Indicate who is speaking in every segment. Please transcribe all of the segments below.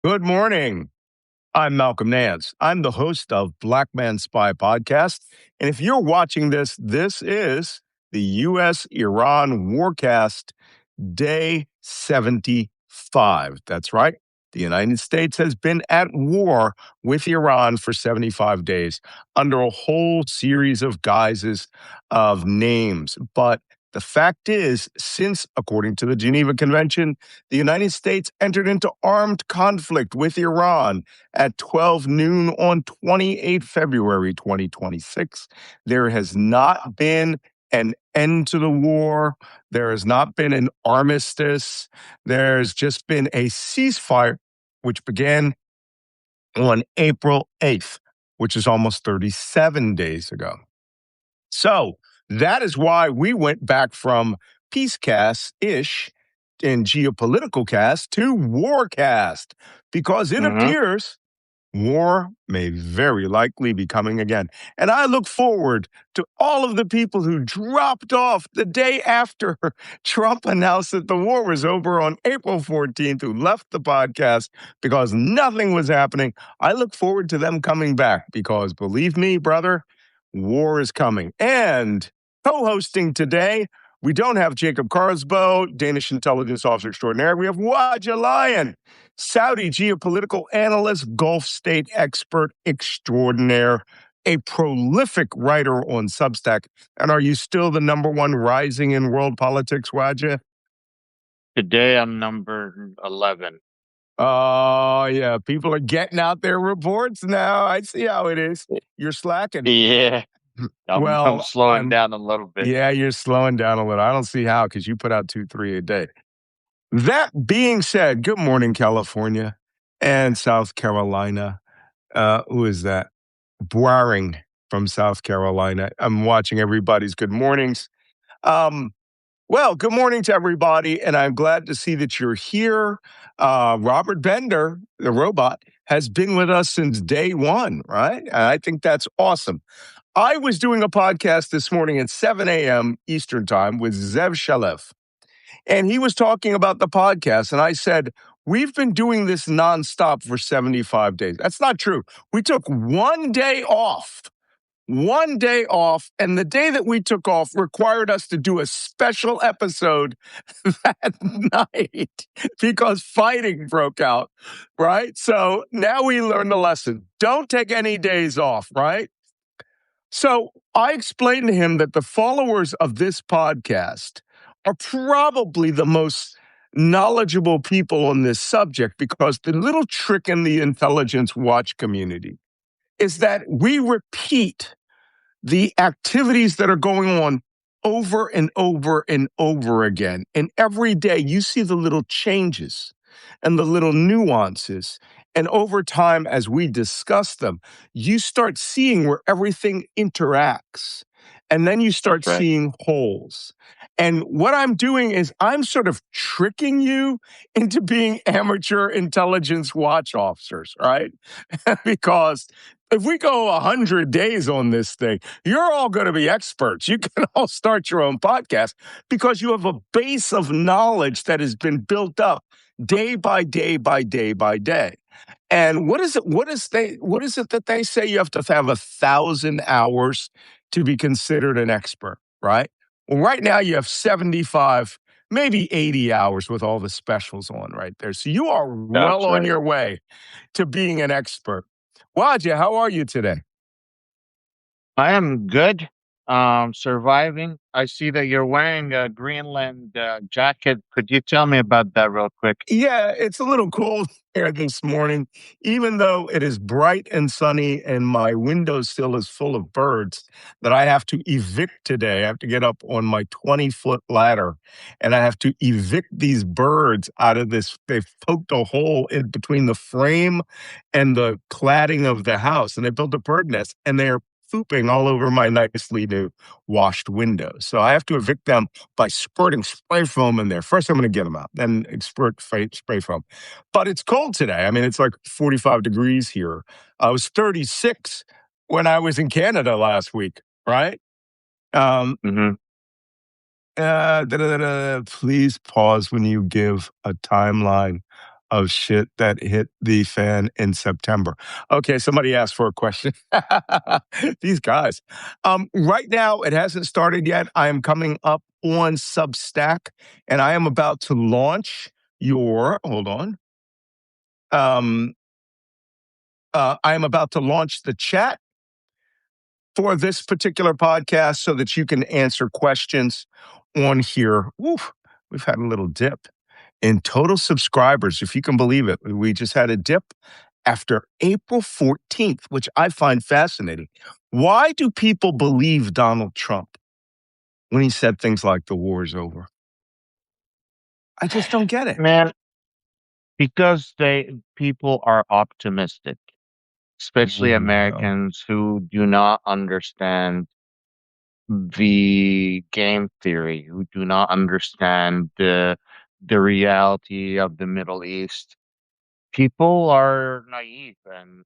Speaker 1: Good morning. I'm Malcolm Nance. I'm the host of Black Man Spy Podcast. And if you're watching this, this is the U.S. Iran Warcast Day 75. That's right. The United States has been at war with Iran for 75 days under a whole series of guises of names. But the fact is, since, according to the Geneva Convention, the United States entered into armed conflict with Iran at 12 noon on 28 February 2026, there has not been an end to the war. There has not been an armistice. There's just been a ceasefire, which began on April 8th, which is almost 37 days ago. So that is why we went back from Peacecast-ish and geopolitical cast to Warcast, because it appears war may very likely be coming again. And I look forward to all of the people who dropped off the day after Trump announced that the war was over on April 14th, who left the podcast because nothing was happening. I look forward to them coming back because, believe me, brother, war is coming. And co-hosting today, we don't have Jacob Kaarsbo, Danish intelligence officer extraordinaire. We have Wajeeh, Saudi geopolitical analyst, Gulf state expert extraordinaire, a prolific writer on Substack. And are you still the number one rising in world politics, Wajeeh?
Speaker 2: Today I'm number 11.
Speaker 1: Oh, yeah. People are getting out their reports now. I see how it is. You're slacking.
Speaker 2: Yeah, I'm slowing down a little bit.
Speaker 1: Yeah, you're slowing down a little. I don't see how, because you put out 2, 3 a day. That being said, good morning, California and South Carolina. Who is that? Boring from South Carolina. I'm watching everybody's good mornings. Well, good morning to everybody, and I'm glad to see that you're here. Robert Bender, the robot, has been with us since day one, right? And I think that's awesome. I was doing a podcast this morning at 7 a.m. Eastern Time with Zev Shalev, and he was talking about the podcast, and I said, we've been doing this nonstop for 75 days. That's not true. We took one day off, and the day that we took off required us to do a special episode that night because fighting broke out, right? So now we learned the lesson. Don't take any days off, right? So I explained to him that the followers of this podcast are probably the most knowledgeable people on this subject, because the little trick in the Intelligence Watch community is that we repeat the activities that are going on over and over and over again. And every day you see the little changes and the little nuances. And over time, as we discuss them, you start seeing where everything interacts. And then you start seeing holes. And what I'm doing is I'm sort of tricking you into being amateur intelligence watch officers, right? Because if we go 100 days on this thing, you're all going to be experts. You can all start your own podcast because you have a base of knowledge that has been built up day by day by day by day. And what is it that they say you have to have 1,000 hours to be considered an expert, right? Well, right now you have 75, maybe 80 hours with all the specials on right there. So you are well on your way to being an expert. Wajeeh, how are you today?
Speaker 2: I am good. Surviving. I see that you're wearing a Greenland jacket. Could you tell me about that real quick?
Speaker 1: Yeah, it's a little cold here this morning, even though it is bright and sunny and my windowsill is full of birds that I have to evict today. I have to get up on my 20-foot ladder and I have to evict these birds out of this. They've poked a hole in between the frame and the cladding of the house, and they built a bird nest, and they're pooping all over my nicely new washed windows. So I have to evict them by squirting spray foam in there. First, I'm going to get them out, then squirt spray foam. But it's cold today. I mean, it's like 45 degrees here. I was 36 when I was in Canada last week, right? Please pause when you give a timeline of shit that hit the fan in September. Okay, somebody asked for a question. These guys. Right now, it hasn't started yet. I am coming up on Substack, and I am about to launch hold on. I am about to launch the chat for this particular podcast so that you can answer questions on here. Oof, we've had a little dip in total subscribers, if you can believe it. We just had a dip after April 14th, which I find fascinating. Why do people believe Donald Trump when he said things like the war is over? I just don't get it.
Speaker 2: Man, because people are optimistic, especially
Speaker 1: Well,
Speaker 2: Americans who do not understand the game theory, who do not understand the reality of the Middle East. People are naive,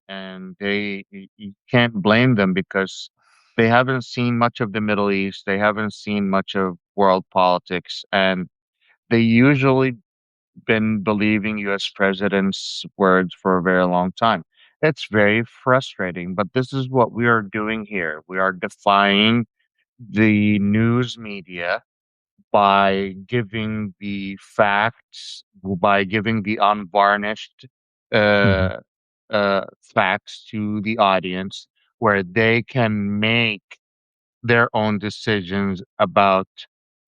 Speaker 2: and you can't blame them because they haven't seen much of the Middle East, they haven't seen much of world politics, and they usually been believing US presidents' words for a very long time. It's very frustrating, but this is what we are doing here. We are defying the news media by giving the facts, by giving the unvarnished
Speaker 1: mhm,
Speaker 2: uh, facts to the audience, where they can make their own decisions about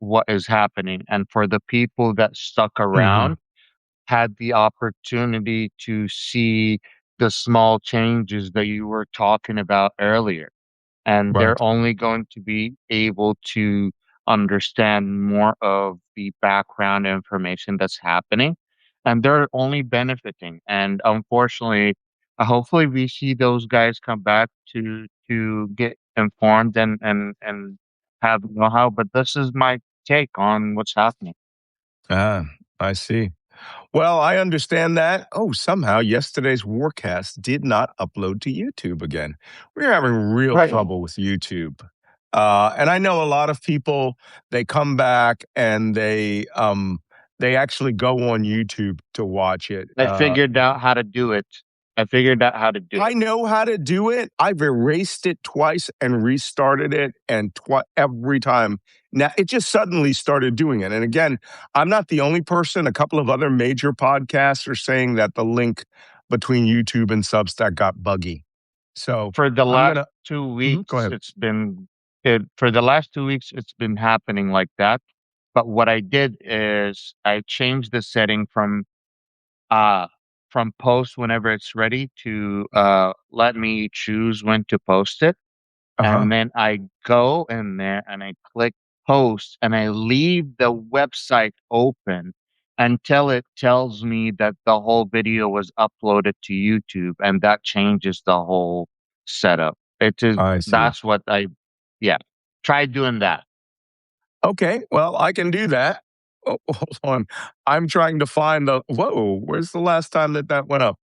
Speaker 2: what is happening. And for the people that stuck
Speaker 1: mhm,
Speaker 2: around, had the opportunity to see the small changes that you were talking about earlier, and
Speaker 1: right.
Speaker 2: they're only going to be able to understand more of the background information that's happening, and they're only benefiting. And unfortunately, hopefully we see those guys come back to get informed and have know-how. But this is my take on what's happening.
Speaker 1: Ah, I see. Well, I understand that. Oh, somehow yesterday's Warcast did not upload to YouTube again. We're having real
Speaker 2: Right.
Speaker 1: trouble with YouTube. And I know a lot of people, they come back and they actually go on YouTube to watch it.
Speaker 2: I figured out how to do it. I figured out how to do
Speaker 1: I
Speaker 2: it.
Speaker 1: know how to do it. I've erased it twice and restarted it, and every time. Now it just suddenly started doing it. And again, I'm not the only person. A couple of other major podcasts are saying that the link between YouTube and Substack got buggy. So
Speaker 2: For the
Speaker 1: I'm
Speaker 2: last
Speaker 1: gonna
Speaker 2: 2
Speaker 1: go
Speaker 2: weeks,
Speaker 1: ahead.
Speaker 2: for the last 2 weeks, it's been happening like that. But what I did is I changed the setting uh from post whenever it's ready to let me choose when to post it.
Speaker 1: Uh huh.
Speaker 2: And then I go in there and I click post and I leave the website open until it tells me that the whole video was uploaded to YouTube, and that changes the whole setup. It is
Speaker 1: I see.
Speaker 2: That's what yeah. Try doing that.
Speaker 1: Okay. Well, I can do that. Oh, hold on. I'm trying to find the. Whoa. Where's the last time that went up?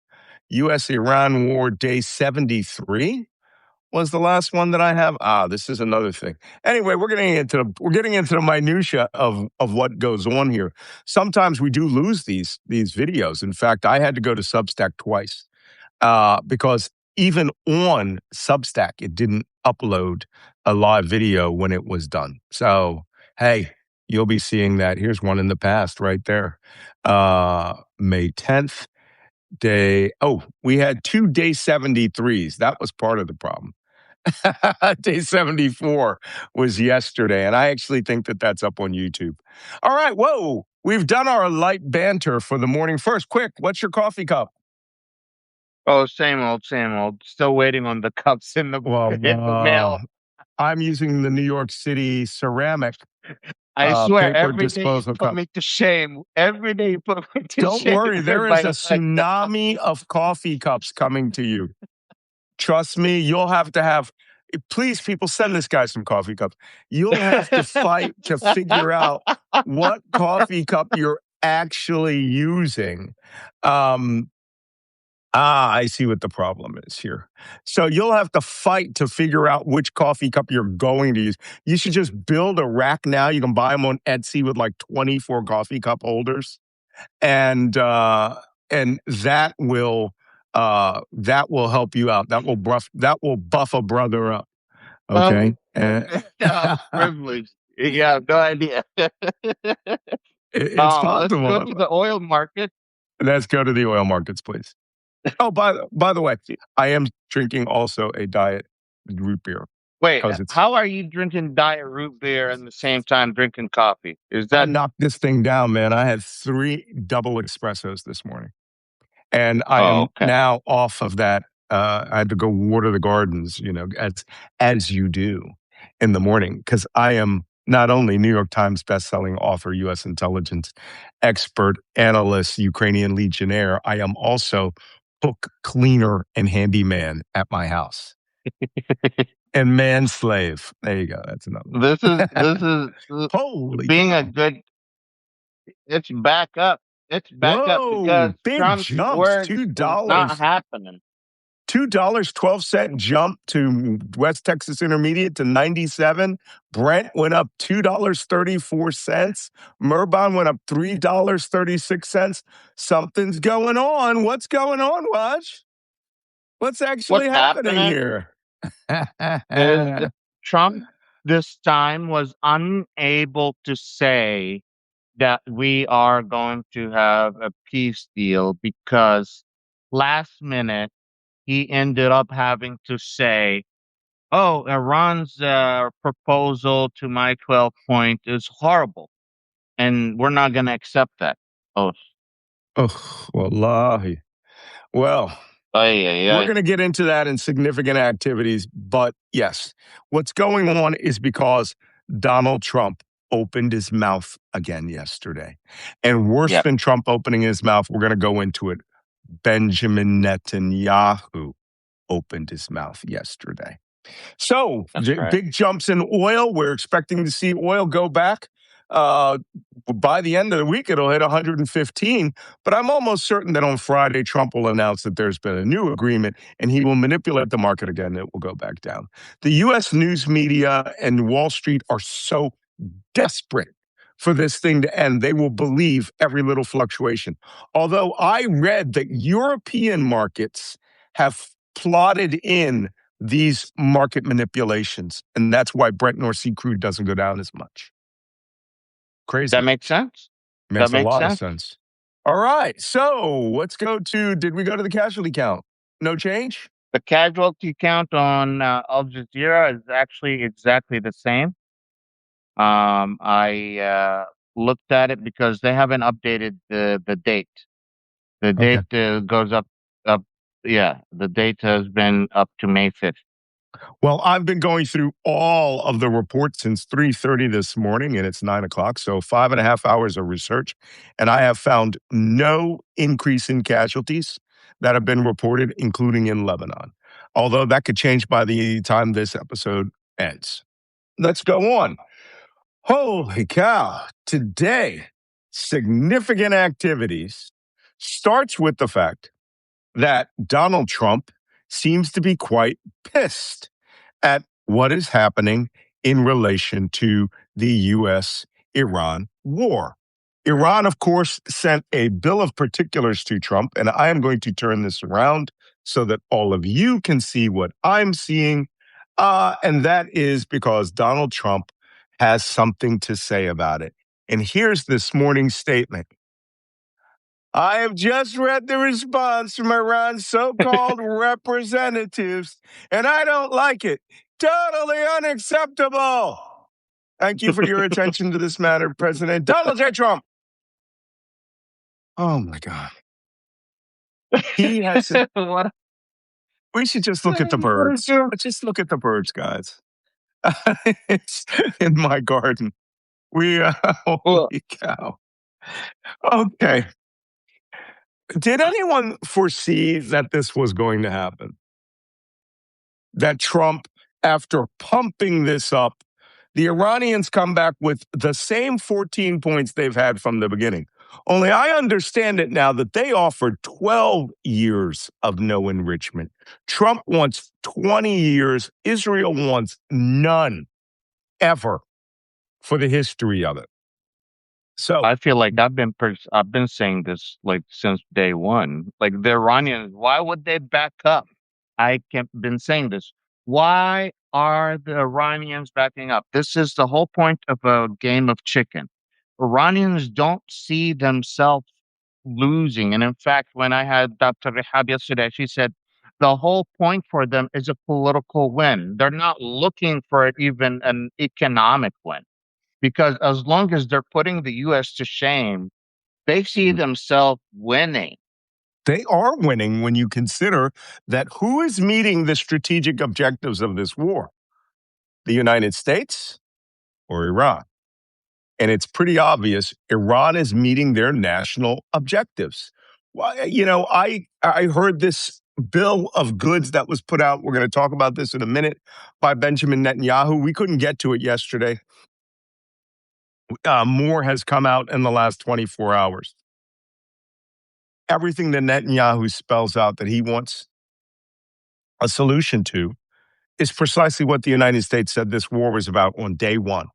Speaker 1: U.S. Iran War Day 73 was the last one that I have. This is another thing. Anyway, we're getting into the minutia of what goes on here. Sometimes we do lose these videos. In fact, I had to go to Substack twice because even on Substack, it didn't upload a live video when it was done. So hey, you'll be seeing that. Here's one in the past right there. May 10th. We had 2 day 73s. That was part of the problem. Day 74 was yesterday, and I actually think that that's up on YouTube. All right, whoa, we've done our light banter for the morning. First, quick, what's your coffee cup?
Speaker 2: Oh, same old, same old. Still waiting on the cups in the
Speaker 1: Well,
Speaker 2: in the mail.
Speaker 1: I'm using the New York City ceramic
Speaker 2: I swear,
Speaker 1: paper
Speaker 2: every day you
Speaker 1: disposal
Speaker 2: put
Speaker 1: cup.
Speaker 2: me to shame. Every day you put me to
Speaker 1: Don't
Speaker 2: shame
Speaker 1: worry, there is
Speaker 2: by
Speaker 1: a
Speaker 2: like that.
Speaker 1: tsunami of coffee cups coming to you. Trust me, you'll have to have. Please, people, send this guy some coffee cups. You'll have to fight to figure out what coffee cup you're actually using. Um, I see what the problem is here. So you'll have to fight to figure out which coffee cup you're going to use. You should just build a rack now. You can buy them on Etsy with like 24 coffee cup holders. And and that will help you out. That will buff a brother up.
Speaker 2: Oh,
Speaker 1: Okay.
Speaker 2: I'm privileged. You have no idea.
Speaker 1: It's
Speaker 2: Let's go
Speaker 1: possible.
Speaker 2: to the oil market.
Speaker 1: Let's go to the oil markets, please. Oh, by the way, I am drinking also a diet root beer
Speaker 2: Wait,
Speaker 1: because it's
Speaker 2: how are you drinking diet root beer and the same time drinking coffee? Is
Speaker 1: I
Speaker 2: that
Speaker 1: knocked this thing down, man. I had 3 double espressos this morning, and I
Speaker 2: oh,
Speaker 1: am
Speaker 2: okay.
Speaker 1: now off of that. I had to go water the gardens, as you do in the morning, because I am not only New York Times bestselling author, U.S. intelligence expert, analyst, Ukrainian legionnaire, I am also cook, cleaner, and handyman at my house. And manslave. There you go. That's another
Speaker 2: This
Speaker 1: one.
Speaker 2: is
Speaker 1: Holy
Speaker 2: being a
Speaker 1: cow.
Speaker 2: good. It's back up. It's back up because
Speaker 1: Whoa, big
Speaker 2: Trump's
Speaker 1: jumps.
Speaker 2: words is not happening.
Speaker 1: $2.12 jump to West Texas Intermediate to 97. Brent went up $2.34. Merbon went up $3.36. Something's going on. What's going on, Waj? What's actually
Speaker 2: What's
Speaker 1: happening
Speaker 2: happening
Speaker 1: here?
Speaker 2: is Trump this time was unable to say that we are going to have a peace deal because last minute he ended up having to say, "Oh, Iran's proposal to my 12 point is horrible, and we're not going to accept that." Oh,
Speaker 1: Oh, wallahi. Well,
Speaker 2: ay, ay,
Speaker 1: we're
Speaker 2: ay.
Speaker 1: going to get into that in significant activities. But yes, what's going on is because Donald Trump opened his mouth again yesterday. And worse
Speaker 2: Yep,
Speaker 1: than Trump opening his mouth, we're going to go into it. Benjamin Netanyahu opened his mouth yesterday. So,
Speaker 2: that's right.
Speaker 1: big jumps in oil. We're expecting to see oil go back. Uh, by the end of the week, it'll hit 115. But I'm almost certain that on Friday, Trump will announce that there's been a new agreement and he will manipulate the market again. It will go back down. The U.S. news media and Wall Street are so desperate for this thing to end. They will believe every little fluctuation. Although I read that European markets have plotted in these market manipulations, and that's why Brent North Sea crude doesn't go down as much.
Speaker 2: That
Speaker 1: Crazy.
Speaker 2: makes sense. That
Speaker 1: Makes a
Speaker 2: makes
Speaker 1: lot of
Speaker 2: sense.
Speaker 1: sense. All right. So let's go to, did we go to the casualty count? No change?
Speaker 2: The casualty count on Al Jazeera is actually exactly the same. I looked at it because they haven't updated the date. The
Speaker 1: Okay.
Speaker 2: date goes up. Yeah, the date has been up to May 5th.
Speaker 1: Well, I've been going through all of the reports since 3:30 this morning, and it's 9 o'clock. So 5.5 hours of research. And I have found no increase in casualties that have been reported, including in Lebanon. Although that could change by the time this episode ends. Let's go on. Holy cow. Today, significant activities starts with the fact that Donald Trump seems to be quite pissed at what is happening in relation to the U.S. Iran war. Iran, of course, sent a bill of particulars to Trump, and I am going to turn this around so that all of you can see what I'm seeing. And that is because Donald Trump has something to say about it. And here's this morning's statement. I have just read the response from Iran's so called representatives, and I don't like it. Totally unacceptable. Thank you for your attention to this matter, President Donald J. Trump. Oh my God. He has.
Speaker 2: what,
Speaker 1: We should just look at the
Speaker 2: what a
Speaker 1: birds.
Speaker 2: joke.
Speaker 1: Let's just look at the birds, guys. It's in my garden.
Speaker 2: Well,
Speaker 1: Holy cow. Okay. Did anyone foresee that this was going to happen? That Trump, after pumping this up, the Iranians come back with the same 14 points they've had from the beginning. Only I understand it now that they offered 12 years of no enrichment. Trump wants 20 years. Israel wants none ever for the history of it. So
Speaker 2: I feel like I've been saying this like since day one. Like the Iranians, why would they back up? I kept been saying this. Why are the Iranians backing up? This is the whole point of a game of chicken. Iranians don't see themselves losing. And in fact, when I had Dr. Rehab yesterday, she said the whole point for them is a political win. They're not looking for even an economic win because as long as they're putting the US to shame, they see themselves winning.
Speaker 1: they are winning when you consider that who is meeting the strategic objectives of this war? The United States or Iran? And it's pretty obvious Iran is meeting their national objectives. Well, I heard this bill of goods that was put out. We're going to talk about this in a minute by Benjamin Netanyahu. We couldn't get to it yesterday. More has come out in the last 24 hours. Everything that Netanyahu spells out that he wants a solution to is precisely what the United States said this war was about on day one.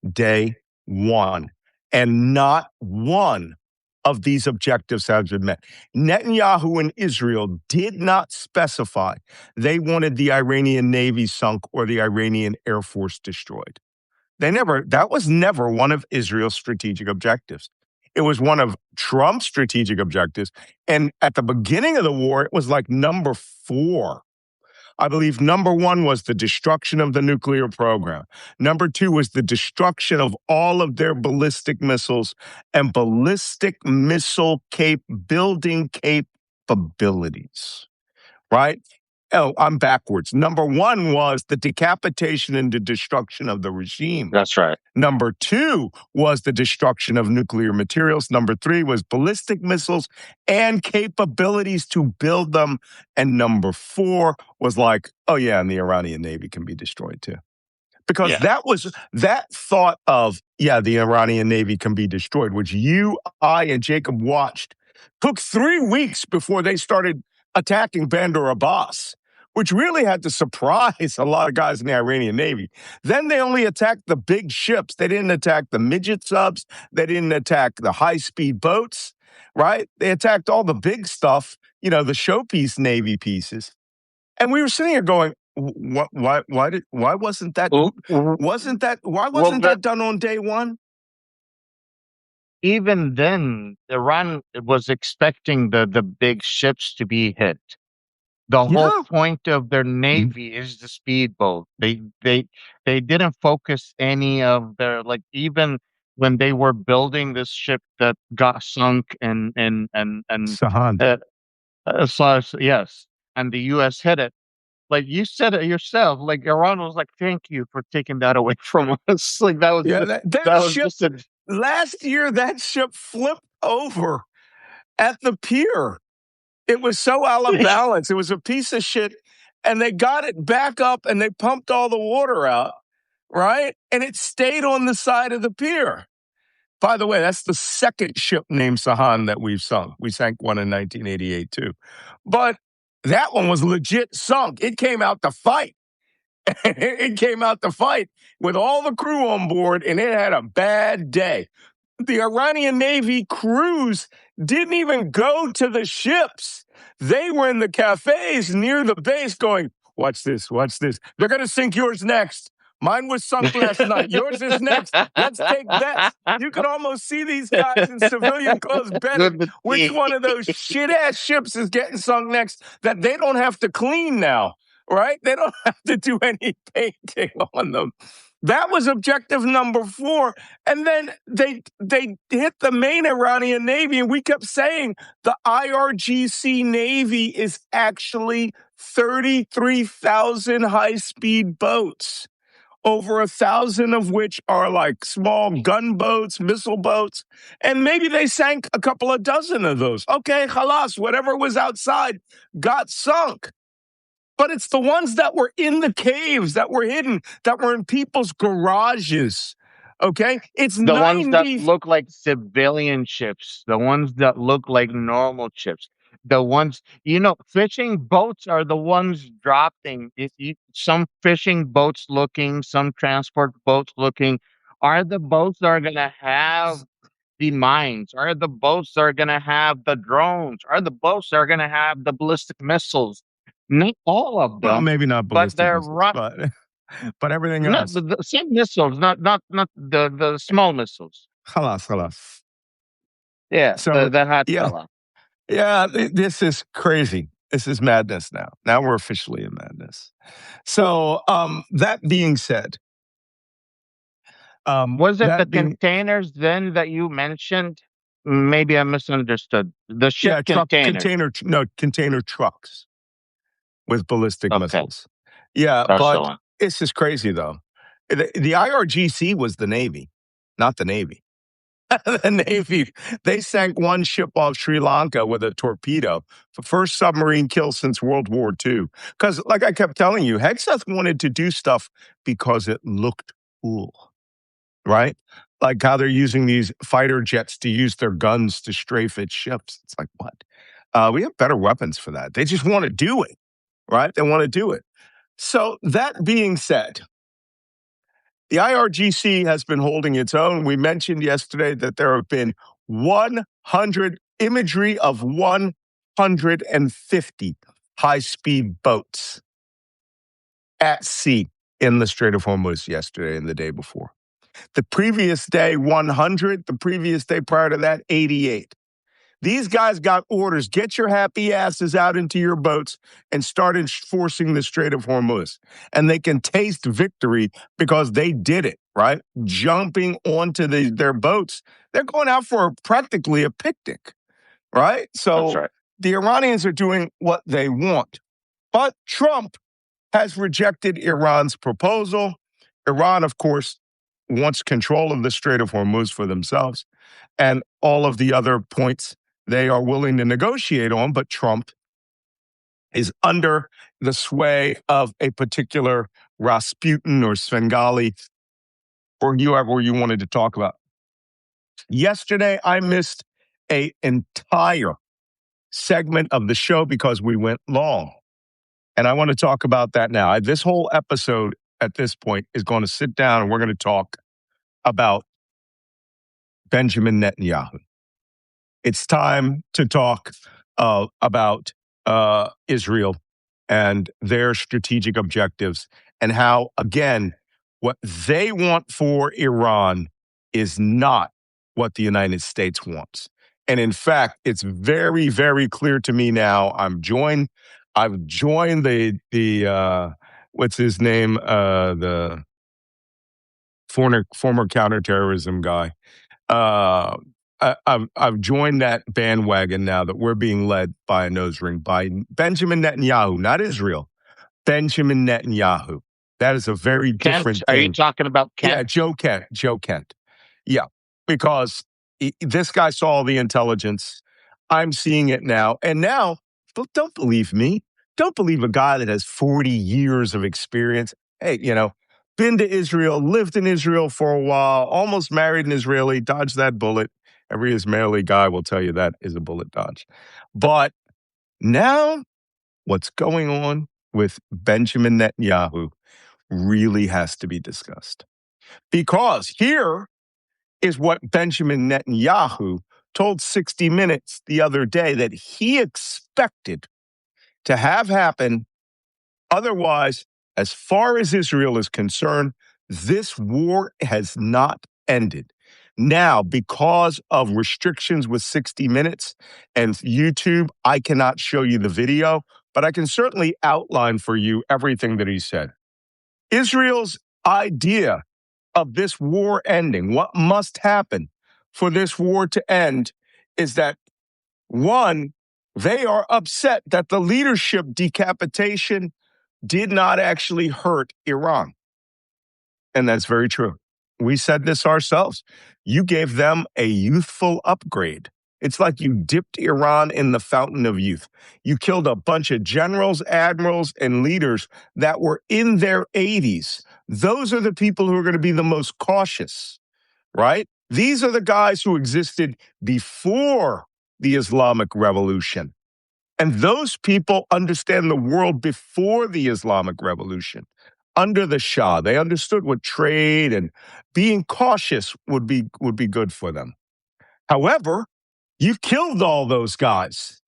Speaker 1: Day one. And not one of these objectives has been met. Netanyahu and Israel did not specify they wanted the Iranian Navy sunk or the Iranian Air Force destroyed. That was never one of Israel's strategic objectives. It was one of Trump's strategic objectives. And at the beginning of the war, it was like number 4. I believe number 1 was the destruction of the nuclear program. Number 2 was the destruction of all of their ballistic missiles and ballistic missile building capabilities, right? Oh, I'm backwards. Number 1 was the decapitation and the destruction of the regime.
Speaker 2: That's right.
Speaker 1: Number 2 was the destruction of nuclear materials. Number 3 was ballistic missiles and capabilities to build them. And number 4 was like, oh yeah, and the Iranian Navy can be destroyed too. Because
Speaker 2: Yeah.
Speaker 1: that thought of, yeah, the Iranian Navy can be destroyed, which you, I, and Jacob watched, took 3 weeks before they started attacking Bandar Abbas, which really had to surprise a lot of guys in the Iranian Navy. Then they only attacked the big ships. They didn't attack the midget subs. They didn't attack the high-speed boats, right? They attacked all the big stuff, the showpiece Navy pieces. And we were sitting here going, why wasn't that
Speaker 2: Well,
Speaker 1: why
Speaker 2: well,
Speaker 1: wasn't that done on day one?
Speaker 2: even then, Iran was expecting the big ships to be hit. The whole
Speaker 1: Yeah.
Speaker 2: point of their navy is the speedboat. They didn't focus any of their, like, even when they were building this ship that got sunk and
Speaker 1: Sahan.
Speaker 2: uh, yes, and the U.S. hit it. Like you said it yourself, like Iran was like, "Thank you for taking that away from us." Like
Speaker 1: Yeah, that
Speaker 2: that was
Speaker 1: ship
Speaker 2: just a
Speaker 1: last year, that ship flipped over at the pier. It was so out of balance. It was a piece of shit. And they got it back up and they pumped all the water out, right? And it stayed on the side of the pier. By the way, that's the second ship named Sahan that we've sunk. We sank one in 1988 too. But that one was legit sunk. It came out to fight. It came out to fight with all the crew on board, and it had a bad day. The Iranian Navy crews didn't even go to the ships. They were in the cafes near the base going, watch this, watch this. They're going to sink yours next. Mine was sunk last night. Yours is next. Let's take bets. You could almost see these guys in civilian clothes betting
Speaker 2: good.
Speaker 1: which one of those shit ass ships is getting sunk next that they don't have to clean now, right? They don't have to do any painting on them. That was objective number 4. And then they hit the main Iranian Navy, and we kept saying the IRGC Navy is actually 33,000 high-speed boats, over 1,000 of which are like small gunboats, missile boats, and maybe they sank a couple of dozen of those. Okay, halas, whatever was outside got sunk. But it's the ones that were in the caves, that were hidden, that were in people's garages. Okay? It's
Speaker 2: The ones that
Speaker 1: 90.
Speaker 2: look like civilian ships, the ones that look like normal ships, the ones, fishing boats are the ones dropping. Some fishing boats looking, some transport boats looking, are the boats that are going to have the mines? Are the boats that are going to have the drones? Are the boats that are going to have the ballistic missiles? Not all of
Speaker 1: Well,
Speaker 2: them,
Speaker 1: maybe not
Speaker 2: but
Speaker 1: ballistic
Speaker 2: they're
Speaker 1: missiles, but but everything
Speaker 2: not
Speaker 1: else.
Speaker 2: the same missiles, not the small missiles.
Speaker 1: Halas, halas.
Speaker 2: Yeah,
Speaker 1: So
Speaker 2: the hot
Speaker 1: yeah,
Speaker 2: fella.
Speaker 1: yeah. This is crazy. This is madness now. Now we're officially in madness. So that being said,
Speaker 2: Was it the
Speaker 1: that being
Speaker 2: containers then that you mentioned? Maybe I misunderstood. The ship
Speaker 1: yeah, truck
Speaker 2: containers.
Speaker 1: container no container trucks with ballistic
Speaker 2: Okay,
Speaker 1: missiles. Yeah,
Speaker 2: that's the
Speaker 1: but
Speaker 2: one.
Speaker 1: this is crazy though. The IRGC was the Navy, not the Navy. The Navy, they sank one ship off Sri Lanka with a torpedo, the first submarine kill since World War II. Because, like I kept telling you, Hegseth wanted to do stuff because it looked cool, right? Like how they're using these fighter jets to use their guns to strafe its ships. It's like, what? We have better weapons for that. They just want to do it, right? They want to do it. So, that being said, the IRGC has been holding its own. We mentioned yesterday that there have been 100 imagery of 150 high-speed boats at sea in the Strait of Hormuz yesterday and the day before. The previous day, 100. The previous day prior to that, 88. These guys got orders. Get your happy asses out into your boats and start enforcing the Strait of Hormuz. And they can taste victory because they did it, right? Jumping onto their boats. They're going out for practically a picnic, right?
Speaker 2: That's
Speaker 1: So
Speaker 2: right.
Speaker 1: the Iranians are doing what they want. But Trump has rejected Iran's proposal. Iran, of course, wants control of the Strait of Hormuz for themselves and all of the other points they are willing to negotiate on, but Trump is under the sway of a particular Rasputin or Svengali or whoever you wanted to talk about. Yesterday, I missed an entire segment of the show because we went long. And I want to talk about that now. This whole episode at this point is going to sit down and we're going to talk about Benjamin Netanyahu. It's time to talk about Israel and their strategic objectives and how, again, what they want for Iran is not what the United States wants. And in fact, it's very, very clear to me now. I've joined the what's his name? The former counterterrorism guy. I've joined that bandwagon now that we're being led by a nose ring by Benjamin Netanyahu, not Israel. Benjamin Netanyahu. That is a very
Speaker 2: Kent,
Speaker 1: different
Speaker 2: are you
Speaker 1: thing.
Speaker 2: talking about
Speaker 1: Yeah,
Speaker 2: Kent?
Speaker 1: Joe Kent. Joe Kent. Yeah, because this guy saw all the intelligence. I'm seeing it now. And now, don't believe me. Don't believe a guy that has 40 years of experience. Hey, been to Israel, lived in Israel for a while, almost married an Israeli, dodged that bullet. Every Israeli guy will tell you that is a bullet dodge. But now, what's going on with Benjamin Netanyahu really has to be discussed. Because here is what Benjamin Netanyahu told 60 Minutes the other day that he expected to have happen. Otherwise, as far as Israel is concerned, this war has not ended. Now, because of restrictions with 60 Minutes and YouTube, I cannot show you the video, but I can certainly outline for you everything that he said. Israel's idea of this war ending, what must happen for this war to end, is that one, they are upset that the leadership decapitation did not actually hurt Iran. And that's very true. We said this ourselves. You gave them a youthful upgrade. It's like you dipped Iran in the fountain of youth. You killed a bunch of generals, admirals, and leaders that were in their 80s. Those are the people who are going to be the most cautious, right? These are the guys who existed before the Islamic Revolution. And those people understand the world before the Islamic Revolution. Under the Shah, they understood what trade and being cautious would be good for them. However, you killed all those guys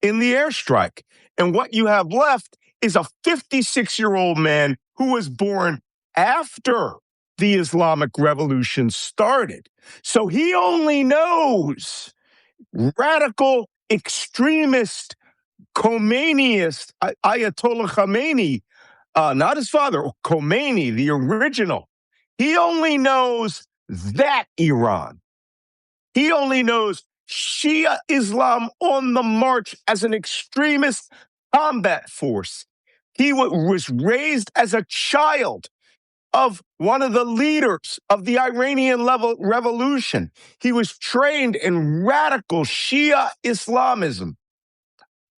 Speaker 1: in the airstrike. And what you have left is a 56-year-old man who was born after the Islamic Revolution started. So he only knows radical, extremist, Khomeiniist, Ayatollah Khomeini, not his father, Khomeini, the original. He only knows that Iran. He only knows Shia Islam on the march as an extremist combat force. He was raised as a child of one of the leaders of the Iranian revolution. He was trained in radical Shia Islamism.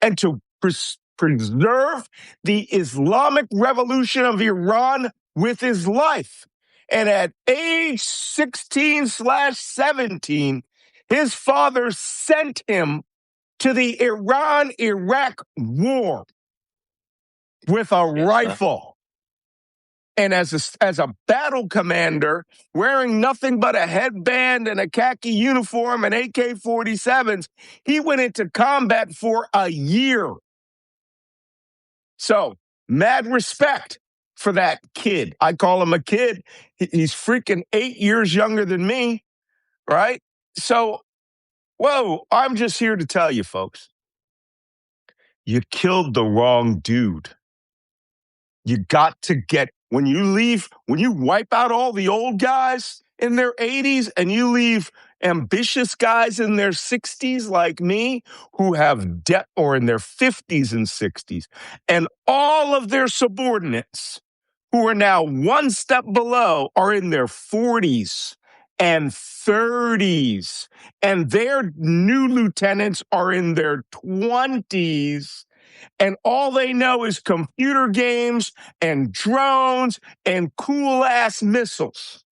Speaker 1: And to preserve the Islamic revolution of Iran with his life. And at age 16/17, his father sent him to the Iran-Iraq war with a
Speaker 2: Yes, sir.
Speaker 1: rifle. And as a battle commander, wearing nothing but a headband and a khaki uniform and AK-47s, he went into combat for a year. So, mad respect for that kid. I call him a kid. He's freaking 8 years younger than me, right? So, whoa, I'm just here to tell you, folks, you killed the wrong dude. You got to get, when you wipe out all the old guys in their 80s and you leave ambitious guys in their 60s like me who have debt, or in their 50s and 60s, and all of their subordinates who are now one step below are in their 40s and 30s, and their new lieutenants are in their 20s. And all they know is computer games and drones and cool ass missiles.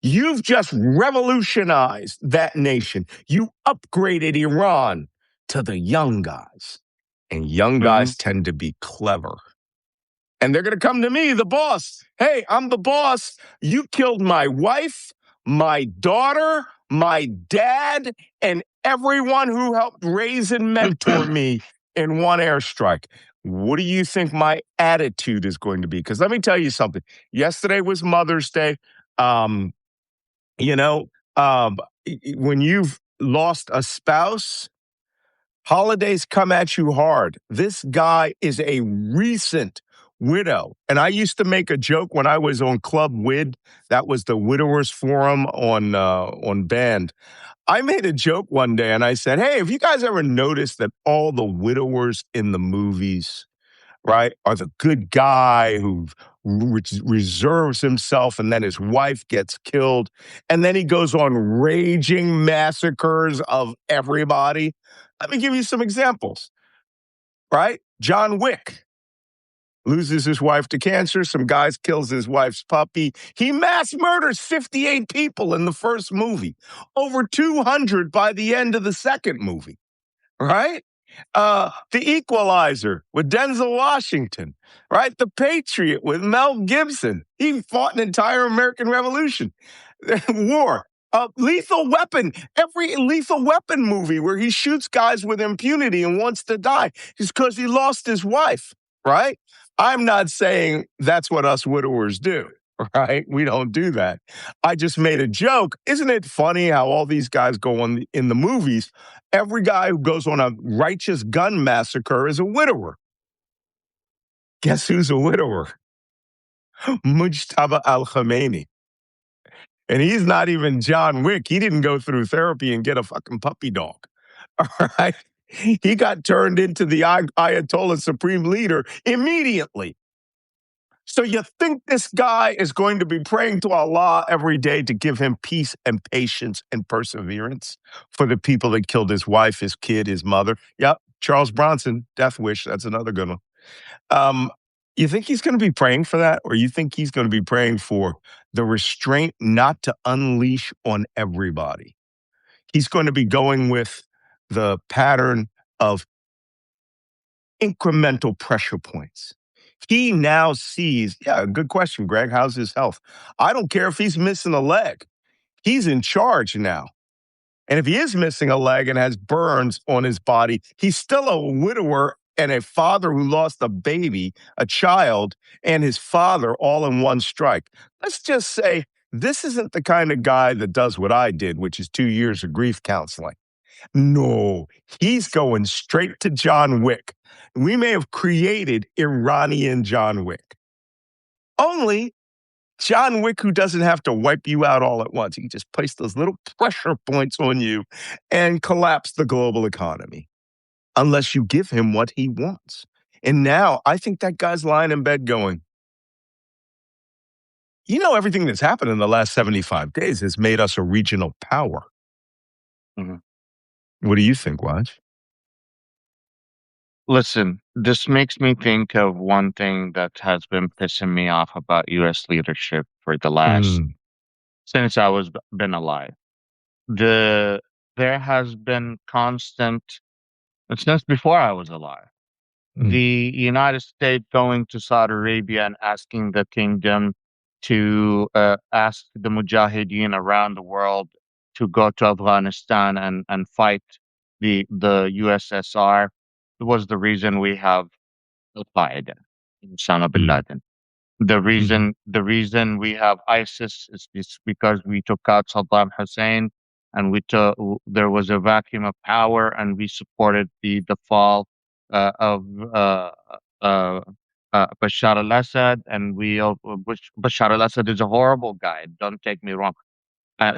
Speaker 1: You've just revolutionized that nation. You upgraded Iran to the young guys. And young
Speaker 2: Mm-hmm.
Speaker 1: guys tend to be clever. And they're going to come to me, the boss. Hey, I'm the boss. You killed my wife, my daughter, my dad, and everyone who helped raise and mentor me in one airstrike. What do you think my attitude is going to be? Because let me tell you something. Yesterday was Mother's Day. Um, you know, when you've lost a spouse, holidays come at you hard. This guy is a recent widow. And I used to make a joke when I was on Club Wid. That was the widowers forum on Band. I made a joke one day and I said, hey, have you guys ever noticed that all the widowers in the movies, right, are the good guy who reserves himself, and then his wife gets killed, and then he goes on raging massacres of everybody? Let me give you some examples, right? John Wick loses his wife to cancer. Some guys kills his wife's puppy. He mass murders 58 people in the first movie, over 200 by the end of the second movie, right? The Equalizer with Denzel Washington, right? The Patriot with Mel Gibson. He fought an entire American Revolution war. Lethal Weapon, every Lethal Weapon movie where he shoots guys with impunity and wants to die is because he lost his wife, right? I'm not saying that's what us widowers do, right? We don't do that. I just made a joke. Isn't it funny how all these guys go on in the movies? Every guy who goes on a righteous gun massacre is a widower. Guess who's a widower? Mujtaba al-Khamenei. And he's not even John Wick. He didn't go through therapy and get a fucking puppy dog. All right. He got turned into the Ayatollah supreme leader immediately. So you think this guy is going to be praying to Allah every day to give him peace and patience and perseverance for the people that killed his wife, his kid, his mother? Yep. Charles Bronson, Death Wish. That's another good one. You think he's going to be praying for that? Or you think he's going to be praying for the restraint not to unleash on everybody? He's going to be going with the pattern of incremental pressure points. He now sees, yeah, good question, Greg. How's his health? I don't care if he's missing a leg. He's in charge now. And if he is missing a leg and has burns on his body, he's still a widower and a father who lost a baby, a child, and his father all in one strike. Let's just say this isn't the kind of guy that does what I did, which is 2 years of grief counseling. No, he's going straight to John Wick. We may have created Iranian John Wick. Only John Wick, who doesn't have to wipe you out all at once. He can just place those little pressure points on you and collapse the global economy, unless you give him what he wants. And now I think that guy's lying in bed going, everything that's happened in the last 75 days has made us a regional power.
Speaker 2: Mhm.
Speaker 1: What do you think, Waj?
Speaker 2: Listen, this makes me think of one thing that has been pissing me off about U.S. leadership for the last
Speaker 1: Mm,
Speaker 2: since been alive. There has been constant since before I was alive.
Speaker 1: mm,
Speaker 2: The United States going to Saudi Arabia and asking the kingdom to ask the Mujahideen around the world to go to Afghanistan and fight the USSR was the reason we have Al Qaeda, Osama bin
Speaker 1: mm,
Speaker 2: Laden.
Speaker 1: mhm,
Speaker 2: The reason we have ISIS is because we took out Saddam Hussein and there was a vacuum of power and we supported the fall of uh, uh, Bashar al-Assad and Bashar al-Assad is a horrible guy. Don't take me wrong.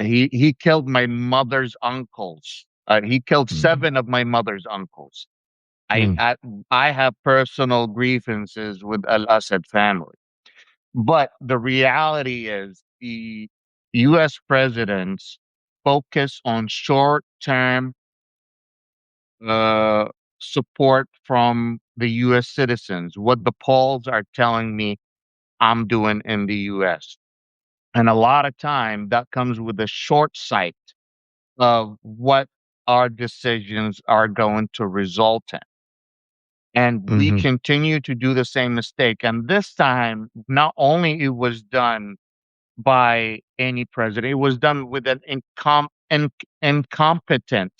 Speaker 2: He killed my mother's uncles. He killed
Speaker 1: mm,
Speaker 2: 7 of my mother's uncles. I,
Speaker 1: mm,
Speaker 2: I I have personal grievances with al-Assad family. But the reality is the US presidents focus on short-term uh, support from the US citizens, what the polls are telling me I'm doing in the US. And a lot of time that comes with a short sight of what our decisions are going to result in. And we
Speaker 1: mhm,
Speaker 2: continue to do the same mistake. And this time, not only it was done by any president. It was done with an incompetent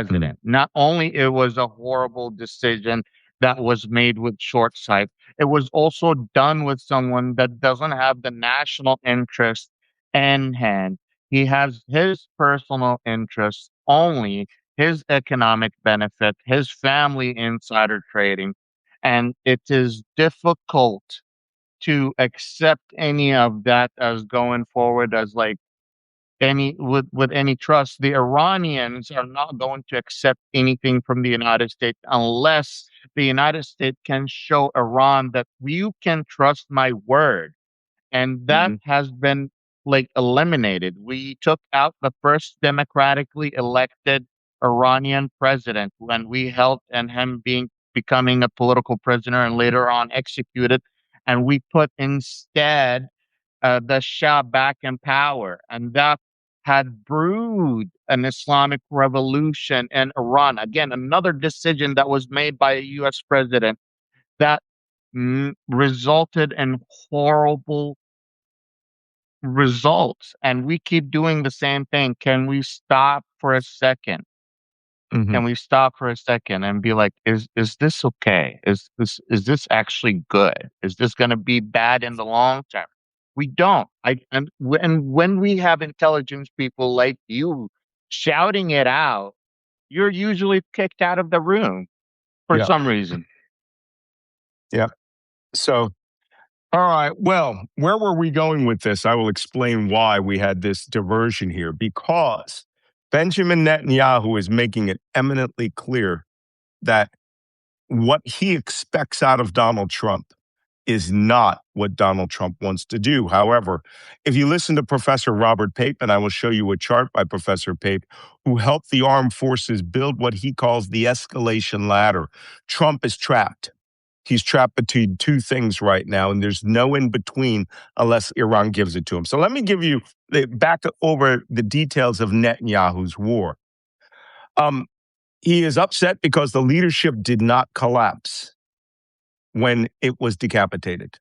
Speaker 1: mm,
Speaker 2: president. Not only it was a horrible decision that was made with short sight, it was also done with someone that doesn't have the national interest in hand. He has his personal interests only, his economic benefit, his family insider trading, and it is difficult to accept any of that as going forward as like any with any trust. The Iranians are not going to accept anything from the United States unless the United States can show Iran that you can trust my word. And that
Speaker 1: mhm,
Speaker 2: has been like eliminated. We took out the first democratically elected Iranian president when we helped and him becoming a political prisoner and later on executed. And we put instead the Shah back in power. And that had brewed an Islamic revolution in Iran. Again, another decision that was made by a US president that resulted in horrible results. And we keep doing the same thing. Can we stop for a second?
Speaker 1: mhm.
Speaker 2: Can we stop for a second and be like, is this okay? Is this actually good? Is this going to be bad in the long term? We don't. And when we have intelligence people like you shouting it out, you're usually kicked out of the room for
Speaker 1: Yeah,
Speaker 2: some reason.
Speaker 1: yeah. So, all right. Well, where were we going with this? I will explain why we had this diversion here. Because Benjamin Netanyahu is making it eminently clear that what he expects out of Donald Trump is not what Donald Trump wants to do. However, if you listen to Professor Robert Pape, and I will show you a chart by Professor Pape, who helped the armed forces build what he calls the escalation ladder, Trump is trapped. He's trapped between two things right now, and there's no in between unless Iran gives it to him. So let me give you back over the details of Netanyahu's war. Um, he is upset because the leadership did not collapse when it was decapitated.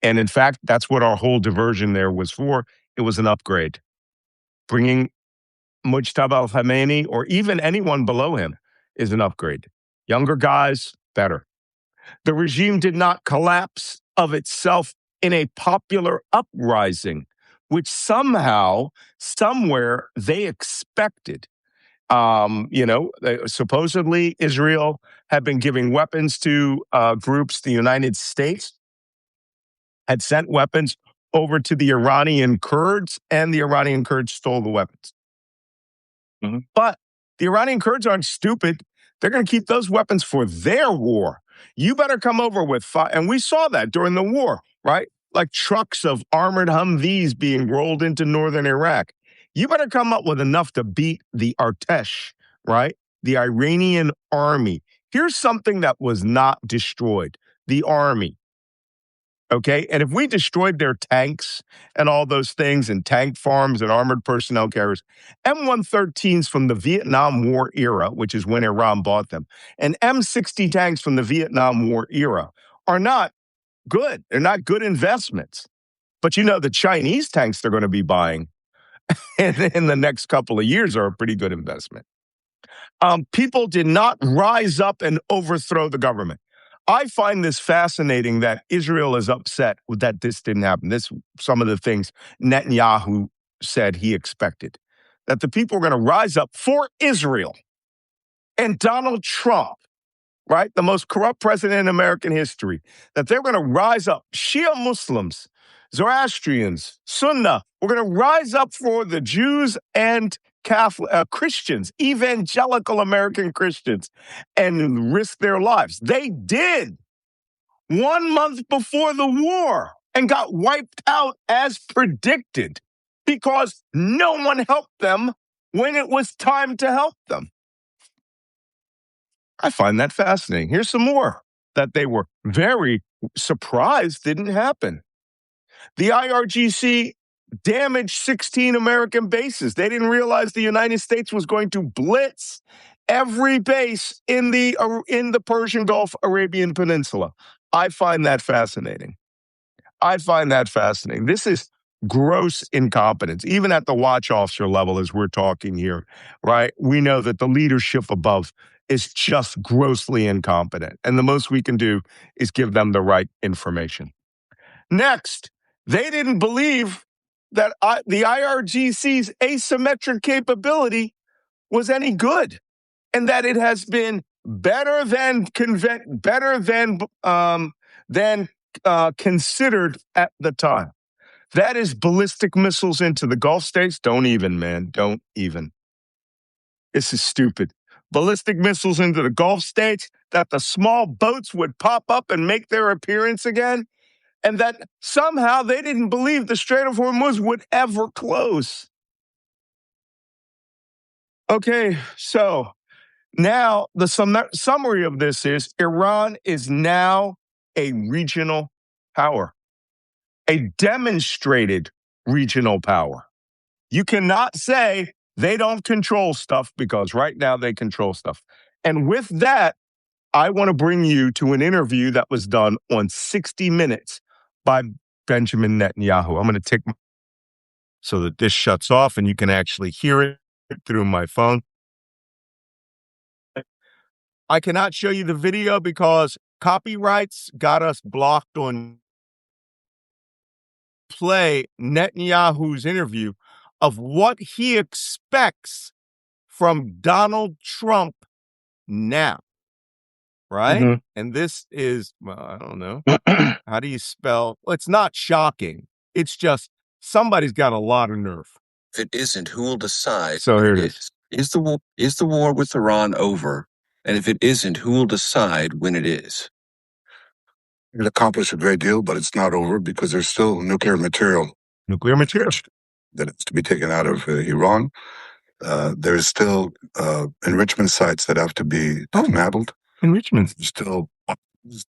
Speaker 1: And in fact, that's what our whole diversion there was for. It was an upgrade. Bringing Mujtaba al-Khamenei or even anyone below him is an upgrade. Younger guys, better. The regime did not collapse of itself in a popular uprising, which somehow, somewhere, they expected. Supposedly Israel had been giving weapons to groups. The United States had sent weapons over to the Iranian Kurds, and the Iranian Kurds stole the weapons. Mm-hmm. But the Iranian Kurds aren't stupid. They're going to keep those weapons for their war. You better come over with fire. And we saw that during the war, right? Like trucks of armored Humvees being rolled into northern Iraq. You better come up with enough to beat the Artesh, right? The Iranian army. Here's something that was not destroyed: the army. Okay. And if we destroyed their tanks and all those things, and tank farms and armored personnel carriers, M113s from the Vietnam War era, which is when Iran bought them, and M60 tanks from the Vietnam War era are not good. They're not good investments. But the Chinese tanks they're going to be buying in the next couple of years are a pretty good investment. People did not rise up and overthrow the government. I find this fascinating that Israel is upset that this didn't happen. Some of the things Netanyahu said he expected, that the people were going to rise up for Israel. And Donald Trump, right, the most corrupt president in American history, that they're going to rise up. Shia Muslims, Zoroastrians, Sunnah, we're going to rise up for the Jews and Catholic Christians, evangelical American Christians, and risk their lives. They did 1 month before the war and got wiped out as predicted because no one helped them when it was time to help them. I find that fascinating. Here's some more that they were very surprised didn't happen. The IRGC damaged 16 American bases. They didn't realize the United States was going to blitz every base in the Persian Gulf, Arabian Peninsula. I find that fascinating. This is gross incompetence, even at the watch officer level, as we're talking here, right? We know that the leadership above is just grossly incompetent. And the most we can do is give them the right information. Next, they didn't believe that the IRGC's asymmetric capability was any good, and that it has been better than considered at the time. That is ballistic missiles into the Gulf states. Don't even, man. Don't even. This is stupid. Ballistic missiles into the Gulf states, that the small boats would pop up and make their appearance again, and that somehow they didn't believe the Strait of Hormuz would ever close. Okay, so now the summary of this is Iran is now a regional power, a demonstrated regional power. You cannot say they don't control stuff, because right now they control stuff. And with that, I want to bring you to an interview that was done on 60 Minutes by Benjamin Netanyahu. I'm going to take so that this shuts off and you can actually hear it through my phone. I cannot show you the video because copyrights got us blocked on play Netanyahu's interview of what he expects from Donald Trump now. Right? Mm-hmm. And this is, well, I don't know. How do you spell? Well, it's not shocking. It's just somebody's got a lot of nerve.
Speaker 3: If it isn't, who will decide?
Speaker 1: So here it is.
Speaker 3: Is the war with Iran over? And if it isn't, who will decide when it is?
Speaker 4: It accomplished a great deal, but it's not over because there's still nuclear material that is to be taken out of Iran. There's still enrichment sites that have to be dismantled.
Speaker 1: Enrichment.
Speaker 4: There's still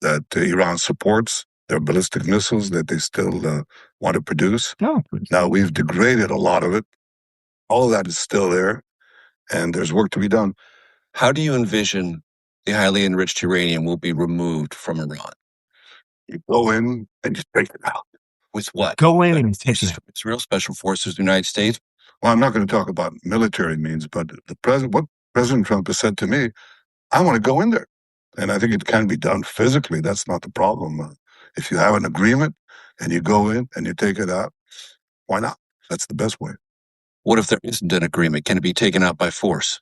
Speaker 4: that Iran supports, their ballistic missiles that they still want to produce.
Speaker 1: No.
Speaker 4: Now, we've degraded a lot of it. All of that is still there, and there's work to be done.
Speaker 3: How do you envision the highly enriched uranium will be removed from Iran?
Speaker 4: You go in and you take it out.
Speaker 3: With what?
Speaker 1: Go in and take it out.
Speaker 3: Israel Special Forces of the United States?
Speaker 4: Well, I'm not going to talk about military means, but what President Trump has said to me, I want to go in there. And I think it can be done physically. That's not the problem. If you have an agreement and you go in and you take it out, why not? That's the best way.
Speaker 3: What if there isn't an agreement? Can it be taken out by force?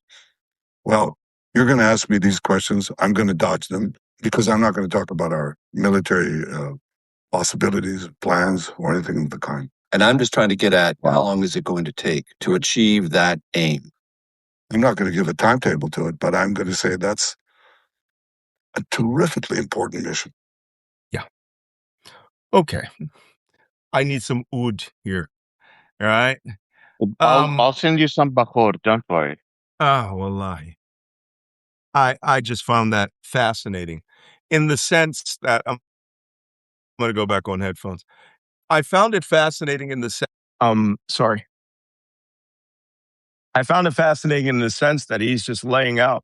Speaker 4: Well, you're going to ask me these questions. I'm going to dodge them because I'm not going to talk about our military possibilities, plans, or anything of the kind.
Speaker 3: And I'm just trying to get at how long is it going to take to achieve that aim?
Speaker 4: I'm not going to give a timetable to it, but I'm going to say that's a terrifically important mission.
Speaker 1: Yeah. Okay. I need some oud here. All right.
Speaker 2: I'll send you some bakhor. Don't worry.
Speaker 1: Oh, wallahi. I just found that fascinating in the sense that I'm going to go back on headphones. I found it fascinating in the sense, sorry. I found it fascinating in the sense that he's just laying out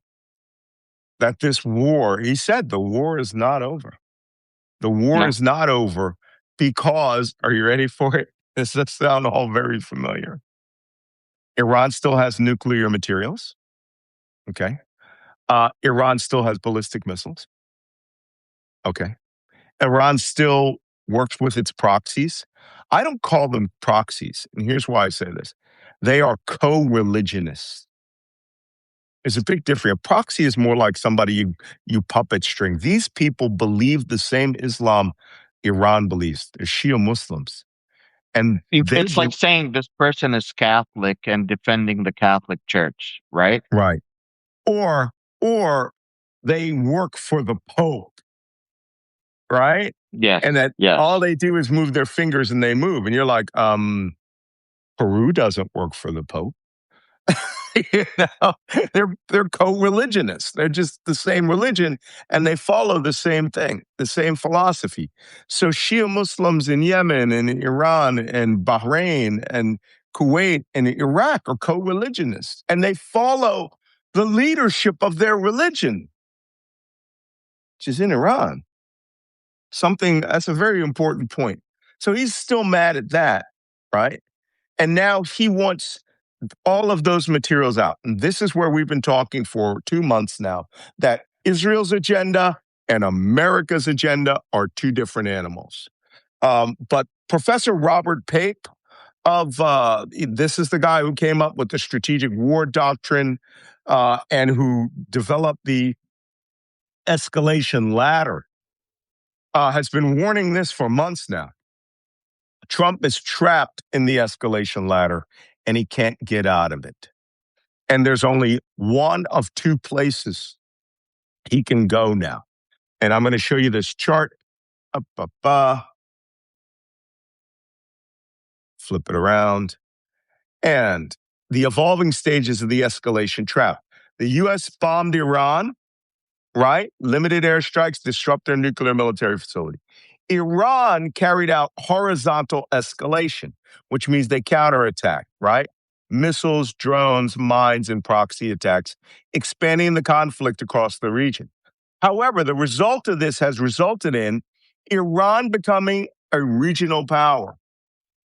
Speaker 1: that this war, he said the war is not over. The war
Speaker 2: No.
Speaker 1: is not over because, are you ready for it? This does sound all very familiar. Iran still has nuclear materials. Okay. Iran still has ballistic missiles. Okay. Iran still works with its proxies. I don't call them proxies. And here's why I say this. They are co-religionists. There's a big difference. A proxy is more like somebody you puppet string. These people believe the same Islam Iran believes. They're Shia Muslims. And
Speaker 2: It's like saying this person is Catholic and defending the Catholic Church, right?
Speaker 1: Right. Or they work for the Pope, right?
Speaker 2: Yes.
Speaker 1: And that
Speaker 2: yes.
Speaker 1: all they do is move their fingers and they move. And you're like, Peru doesn't work for the Pope. You know, they're co-religionists. They're just the same religion and they follow the same thing, the same philosophy. So Shia Muslims in Yemen and Iran and Bahrain and Kuwait and Iraq are co-religionists and they follow the leadership of their religion, which is in Iran. That's a very important point. So he's still mad at that, right? And now he wants all of those materials out. And this is where we've been talking for 2 months now, that Israel's agenda and America's agenda are two different animals. But Professor Robert Pape this is the guy who came up with the strategic war doctrine and who developed the escalation ladder, has been warning this for months now. Trump is trapped in the escalation ladder and he can't get out of it. And there's only one of two places he can go now. And I'm going to show you this chart. Flip it around. And the evolving stages of the escalation trap. The U.S. bombed Iran, right? Limited airstrikes, disrupt their nuclear military facility. Iran carried out horizontal escalation, which means they counterattack, right? Missiles, drones, mines, and proxy attacks, expanding the conflict across the region. However, the result of this has resulted in Iran becoming a regional power.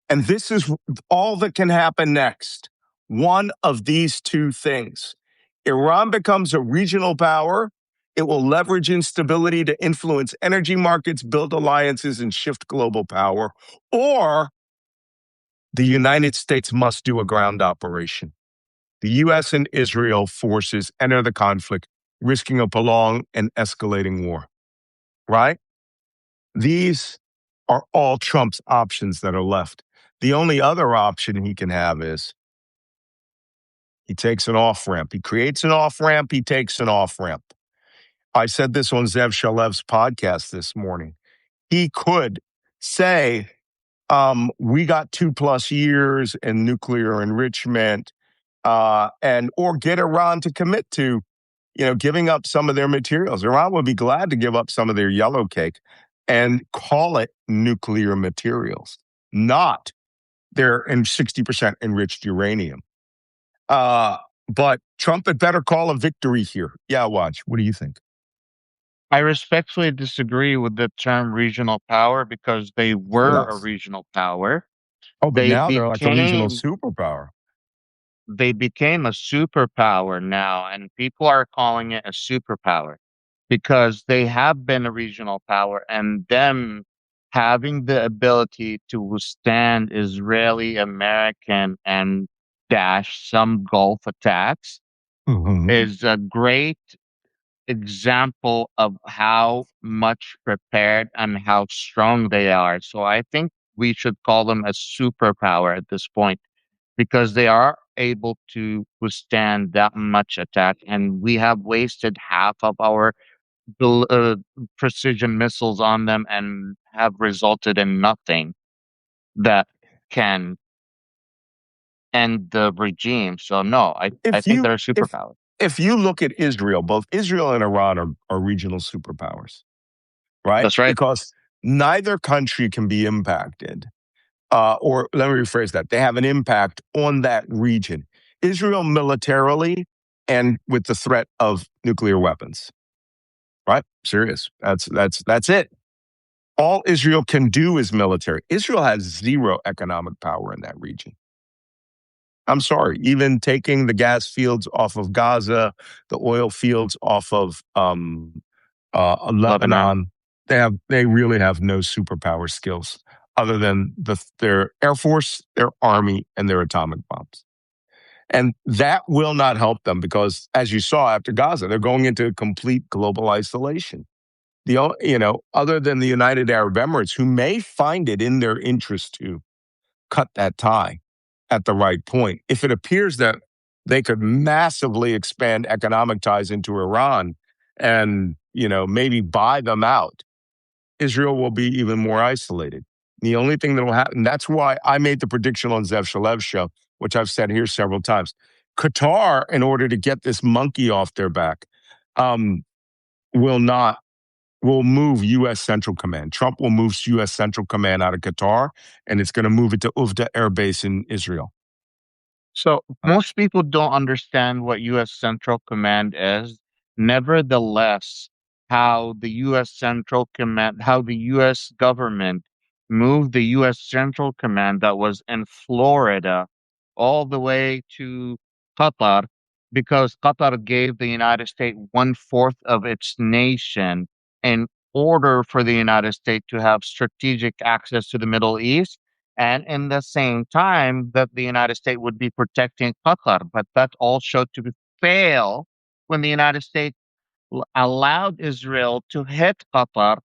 Speaker 1: And this is all that can happen next. One of these two things. Iran becomes a regional power. It will leverage instability to influence energy markets, build alliances, and shift global power. Or the United States must do a ground operation. The U.S. and Israel forces enter the conflict, risking a prolonged and escalating war. Right? These are all Trump's options that are left. The only other option he can have is he takes an off-ramp. He creates an off-ramp. He takes an off-ramp. I said this on Zev Shalev's podcast this morning. He could say, we got 2+ years in nuclear enrichment, or get Iran to commit to, giving up some of their materials. Iran would be glad to give up some of their yellow cake and call it nuclear materials, not their 60% enriched uranium. But Trump had better call a victory here. Yeah, Watch. What do you think?
Speaker 2: I respectfully disagree with the term regional power because they were a regional power.
Speaker 1: Oh, but now they're like a regional
Speaker 2: became-
Speaker 1: superpower.
Speaker 2: they became a superpower now, and people are calling it a superpower because they have been a regional power, and them having the ability to withstand Israeli, American, and dash some Gulf attacks is a great example of how much prepared and how strong they are. So I think we should call them a superpower at this point because they are able to withstand that much attack. And we have wasted half of our bel- uh, precision missiles on them and have resulted in nothing that can end the regime. So no, I
Speaker 1: If
Speaker 2: think
Speaker 1: you
Speaker 2: they're a superpower.
Speaker 1: if you look at Israel, both Israel and Iran are regional superpowers, right?
Speaker 2: That's right.
Speaker 1: Because neither country can be impacted. Or let me rephrase that. They have an impact on that region. Israel militarily and with the threat of nuclear weapons. Right? Serious. That's it. All Israel can do is military. Israel has zero economic power in that region. I'm sorry. Even taking the gas fields off of Gaza, the oil fields off of
Speaker 2: Lebanon.
Speaker 1: Lebanon, they really have no superpower skills other than their air force, their army, and their atomic bombs. And that will not help them because, as you saw after Gaza, they're going into complete global isolation. Other than the United Arab Emirates, who may find it in their interest to cut that tie at the right point. If it appears that they could massively expand economic ties into Iran and, maybe buy them out, Israel will be even more isolated. The only thing that will happen, that's why I made the prediction on Zev Shalev's show, which I've said here several times. Qatar, in order to get this monkey off their back, um, will not will move U.S. Central Command. Trump will move U.S. Central Command out of Qatar, and it's going to move it to Uvda Air Base in Israel.
Speaker 2: So most people don't understand what U.S. Central Command is. Nevertheless, how the U.S. Central Command, how the U.S. government moved the U.S. Central Command that was in Florida all the way to Qatar because Qatar gave the United States 1/4 of its nation in order for the United States to have strategic access to the Middle East and in the same time that the United States would be protecting Qatar. But that all showed to fail when the United States allowed Israel to hit Qatar,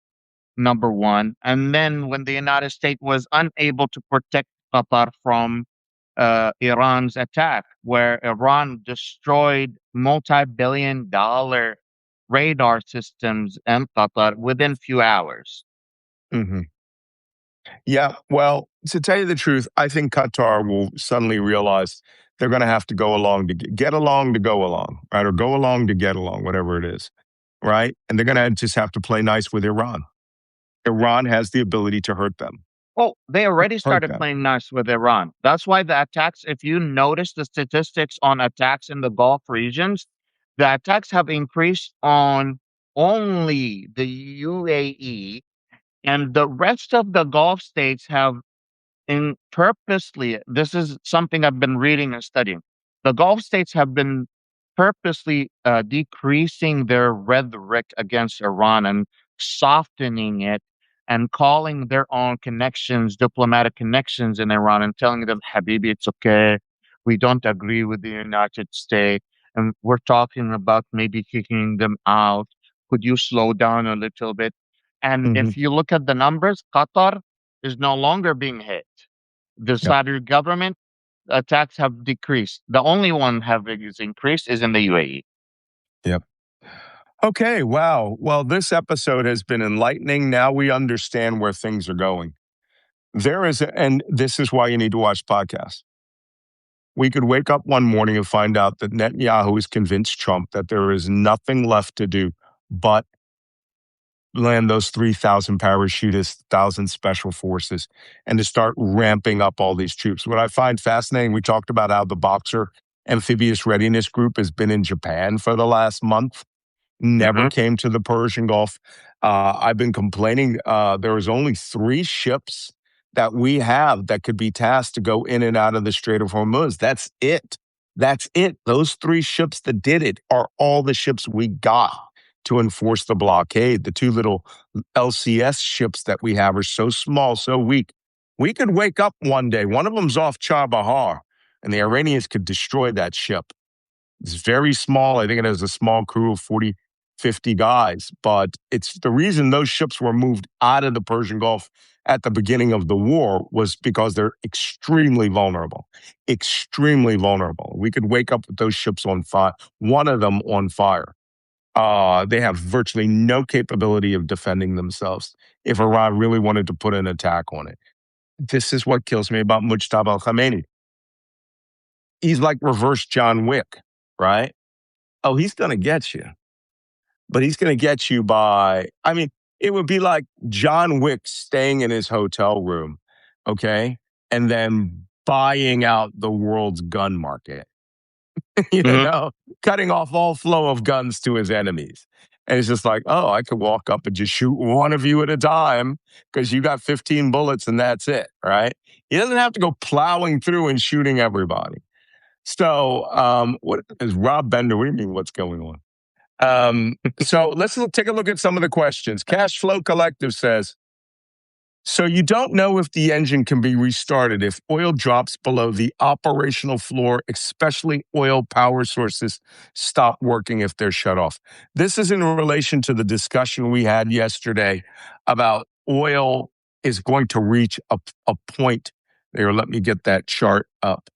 Speaker 2: number one. And then when the United States was unable to protect Qatar from Iran's attack, where Iran destroyed multi-billion-dollar radar systems in Qatar within few hours.
Speaker 1: Mm-hmm. Yeah, well, to tell you the truth, I think Qatar will suddenly realize they're going to have to go along to get along to go along, right? Or go along to get along, whatever it is, right? And they're going to just have to play nice with Iran. Iran has the ability to hurt them.
Speaker 2: Well, they already
Speaker 1: Hurt
Speaker 2: started
Speaker 1: them.
Speaker 2: playing nice with Iran. That's why the attacks, if you notice the statistics on attacks in the Gulf regions, the attacks have increased on only the UAE, and the rest of the Gulf states have in purposely, this is something I've been reading and studying. The Gulf states have been purposely decreasing their rhetoric against Iran and softening it and calling their own connections, diplomatic connections in Iran and telling them, Habibi, it's okay. We don't agree with the United States. And we're talking about maybe kicking them out. Could you slow down a little bit? And
Speaker 1: Mm-hmm.
Speaker 2: if you look at the numbers, Qatar is no longer being hit. The
Speaker 1: Yep.
Speaker 2: Saudi government attacks have decreased. The only one having is increased is in the UAE.
Speaker 1: Yep. Okay, wow. Well, this episode has been enlightening. Now we understand where things are going. And this is why you need to watch podcasts. We could wake up one morning and find out that Netanyahu has convinced Trump that there is nothing left to do but land those 3,000 parachutists, 1,000 special forces, and to start ramping up all these troops. What I find fascinating, we talked about how the Boxer Amphibious Readiness Group has been in Japan for the last month, never came to the Persian Gulf. I've been complaining there was only 3 ships that we have that could be tasked to go in and out of the Strait of Hormuz. That's it. That's it. Those 3 ships that did it are all the ships we got to enforce the blockade. The 2 little LCS ships that we have are so small, so weak. We could wake up one day, one of them's off Charbahar, and the Iranians could destroy that ship. It's very small. I think it has a small crew of 40, 50 guys, but it's the reason those ships were moved out of the Persian Gulf at the beginning of the war was because they're extremely vulnerable. Extremely vulnerable. We could wake up with those ships on fire, one of them on fire. They have virtually no capability of defending themselves if Iran really wanted to put an attack on it. This is what kills me about Mujtaba al-Khamenei. He's like reverse John Wick, right? Oh, he's going to get you. But he's going to get you by, I mean, it would be like John Wick staying in his hotel room, okay? And then buying out the world's gun market, cutting off all flow of guns to his enemies. And it's just like, oh, I could walk up and just shoot one of you at a time because you got 15 bullets and that's it, right? He doesn't have to go plowing through and shooting everybody. So what is Rob Bender? What do you mean what's going on? So let's take a look at some of the questions. Cash Flow Collective says, so you don't know if the engine can be restarted if oil drops below the operational floor, especially oil power sources stop working if they're shut off. This is in relation to the discussion we had yesterday about oil is going to reach a point. There, let me get that chart up.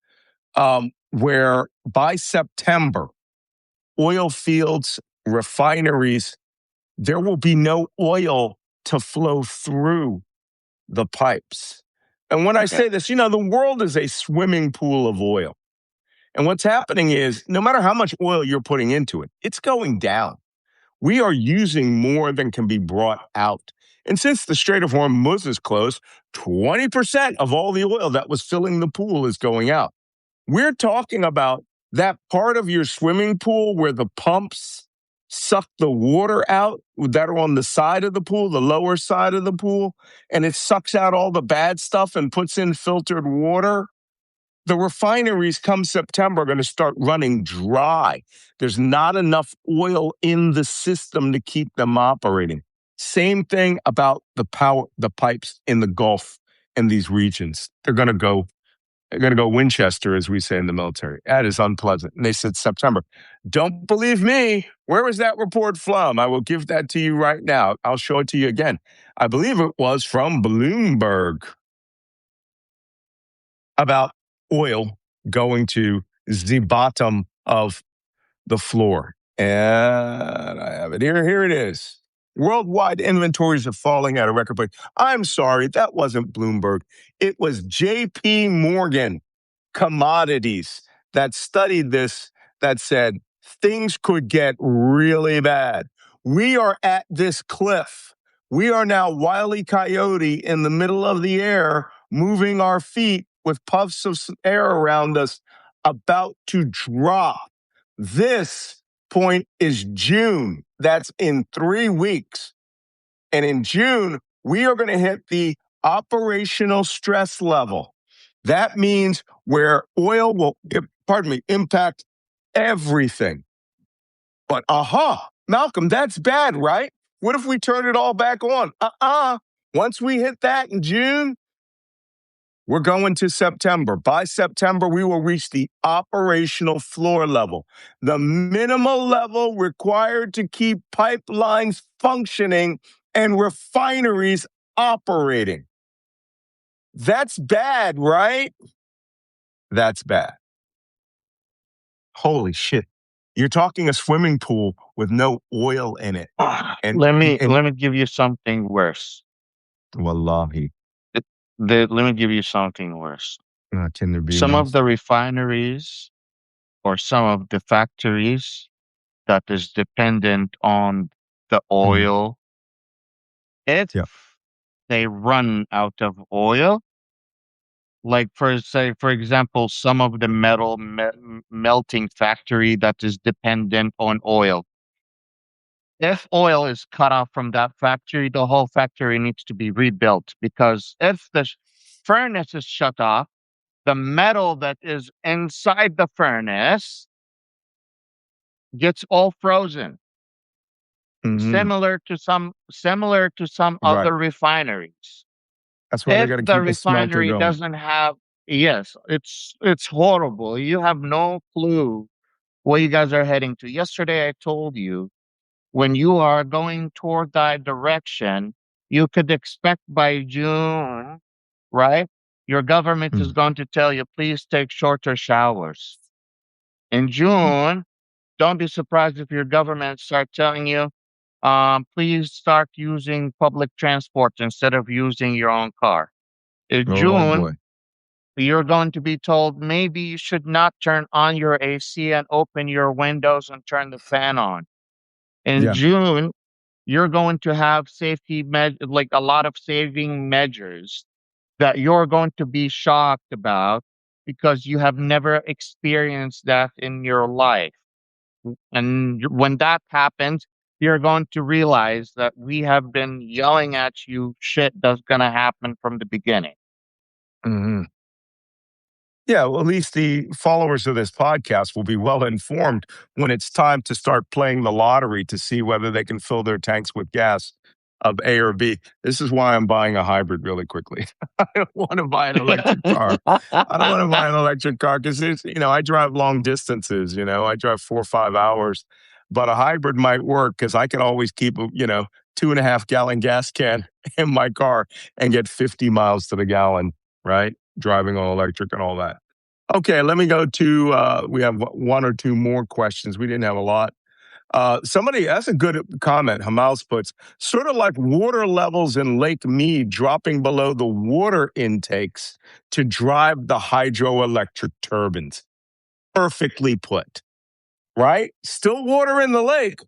Speaker 1: Where by September, oil fields, refineries, there will be no oil to flow through the pipes. And when I say this, the world is a swimming pool of oil. And what's happening is no matter how much oil you're putting into it, it's going down. We are using more than can be brought out. And since the Strait of Hormuz is closed, 20% of all the oil that was filling the pool is going out. We're talking about that part of your swimming pool where the pumps suck the water out that are on the side of the pool, the lower side of the pool, and it sucks out all the bad stuff and puts in filtered water. The refineries come September are going to start running dry. There's not enough oil in the system to keep them operating. Same thing about the pipes in the Gulf and these regions. They're going to go Winchester, as we say in the military. That is unpleasant. And they said September. Don't believe me. Where was that report from? I will give that to you right now. I'll show it to you again. I believe it was from Bloomberg about oil going to the bottom of the floor. And I have it here. Here it is. Worldwide inventories are falling at a record pace. I'm sorry, that wasn't Bloomberg. It was J.P. Morgan Commodities that studied this that said things could get really bad. We are at this cliff. We are now Wile E. Coyote in the middle of the air, moving our feet with puffs of air around us, about to drop. This point is June. That's in 3 weeks. And in June, we are going to hit the operational stress level. That means where oil will, impact everything. But Malcolm, that's bad, right? What if we turn it all back on? Once we hit that in June, we're going to September. By September, we will reach the operational floor level, the minimal level required to keep pipelines functioning and refineries operating. That's bad, right? That's bad. Holy shit. You're talking a swimming pool with no oil in it.
Speaker 2: Let me give you something worse.
Speaker 1: Wallahi.
Speaker 2: Let me give you something worse.
Speaker 1: Can there be
Speaker 2: Some
Speaker 1: worse?
Speaker 2: of the refineries or some of the factories that is dependent on the oil, if they run out of oil, like for example, some of the metal melting factory that is dependent on oil. If oil is cut off from that factory, the whole factory needs to be rebuilt because if the furnace is shut off, the metal that is inside the furnace gets all frozen, similar to some
Speaker 1: Right.
Speaker 2: other refineries.
Speaker 1: That's why they
Speaker 2: If
Speaker 1: got to
Speaker 2: the
Speaker 1: keep a smelter
Speaker 2: refinery
Speaker 1: going.
Speaker 2: doesn't have, yes, it's horrible. You have no clue what you guys are heading to. Yesterday I told you, when you are going toward that direction, you could expect by June, right? Your government is
Speaker 1: Mm.
Speaker 2: going to tell you, please take shorter showers. In June, don't be surprised if your government start telling you, please start using public transport instead of using your own car. In
Speaker 1: Oh
Speaker 2: June,
Speaker 1: boy.
Speaker 2: you're going to be told maybe you should not turn on your AC and open your windows and turn the fan on. In
Speaker 1: Yeah.
Speaker 2: June, you're going to have like a lot of saving measures that you're going to be shocked about because you have never experienced that in your life. And when that happens, you're going to realize that we have been yelling at you shit that's going to happen from the beginning.
Speaker 1: Hmm. Yeah, well, at least the followers of this podcast will be well informed when it's time to start playing the lottery to see whether they can fill their tanks with gas of A or B. This is why I'm buying a hybrid really quickly. I don't want to buy an electric car. I don't want to buy an electric car because I drive long distances. I drive 4 or 5 hours, but a hybrid might work because I can always keep a 2.5 gallon gas can in my car and get 50 miles to the gallon, right? Driving on electric and all that. Okay, let me go to, we have one or two more questions. We didn't have a lot. That's a good comment. Hamas puts, sort of like water levels in Lake Mead dropping below the water intakes to drive the hydroelectric turbines. Perfectly put, right? Still water in the lake.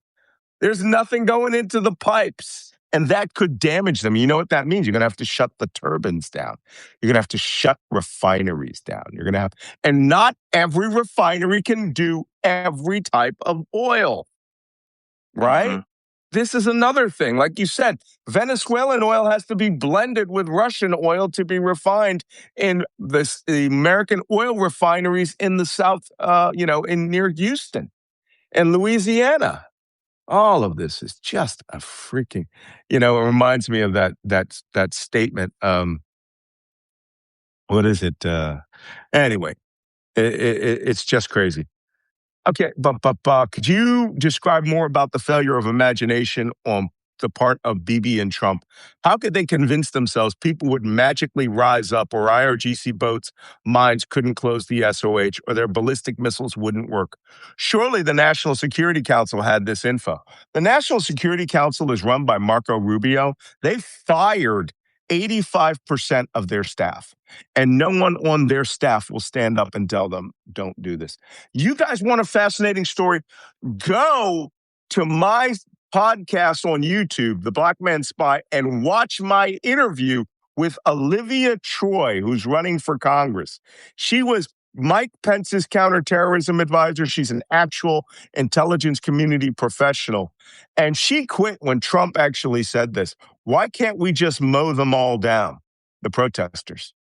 Speaker 1: There's nothing going into the pipes. And that could damage them. You know what that means? You're going to have to shut the turbines down. You're going to have to shut refineries down. And not every refinery can do every type of oil, right?
Speaker 2: Mhm.
Speaker 1: This is another thing. Like you said, Venezuelan oil has to be blended with Russian oil to be refined in the American oil refineries in the South, in near Houston and Louisiana. All of this is just a freaking, it reminds me of that statement. What is it? Anyway, it's just crazy. Okay, but could you describe more about the failure of imagination on the part of Bibi and Trump? How could they convince themselves people would magically rise up, or IRGC boats' mines couldn't close the SOH, or their ballistic missiles wouldn't work? Surely the National Security Council had this info. The National Security Council is run by Marco Rubio. They fired 85% of their staff, and no one on their staff will stand up and tell them, don't do this. You guys want a fascinating story? Go to my podcast on YouTube, The Black Man Spy, and watch my interview with Olivia Troy, who's running for Congress. She was Mike Pence's counterterrorism advisor. She's an actual intelligence community professional. And she quit when Trump actually said this. Why can't we just mow them all down, the protesters?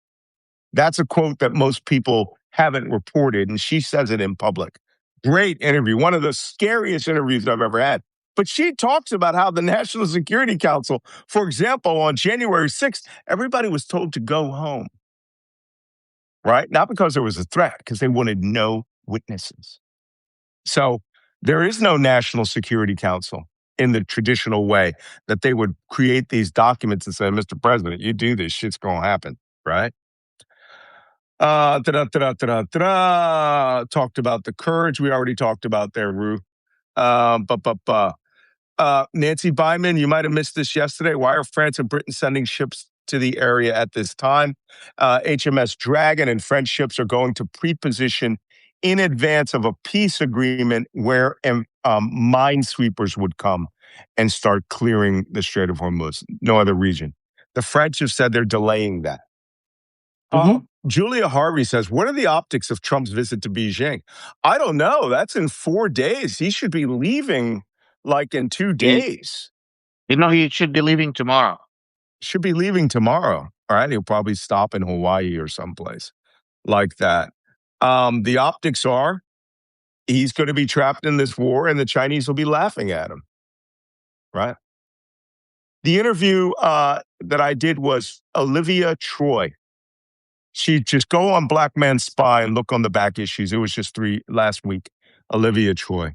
Speaker 1: That's a quote that most people haven't reported, and she says it in public. Great interview, one of the scariest interviews I've ever had. But she talks about how the National Security Council, for example, on January 6th, everybody was told to go home, right? Not because there was a threat, because they wanted no witnesses. So there is no National Security Council in the traditional way that they would create these documents and say, Mr. President, you do this, shit's going to happen, right? Talked about the Kurds. We already talked about their roof. Nancy Byman, you might have missed this yesterday. Why are France and Britain sending ships to the area at this time? HMS Dragon and French ships are going to pre-position in advance of a peace agreement where minesweepers would come and start clearing the Strait of Hormuz. No other region. The French have said they're delaying that. Julia Harvey says, what are the optics of Trump's visit to Beijing? I don't know. That's in 4 days. He should be leaving like in 2 days.
Speaker 2: He should be leaving tomorrow.
Speaker 1: Should be leaving tomorrow. All right. He'll probably stop in Hawaii or someplace. like that. The optics are he's going to be trapped in this war and the Chinese will be laughing at him, right? The interview that I did was Olivia Troy. She just go on Black Man Spy and look on the back issues. It was just last week. Olivia Troy.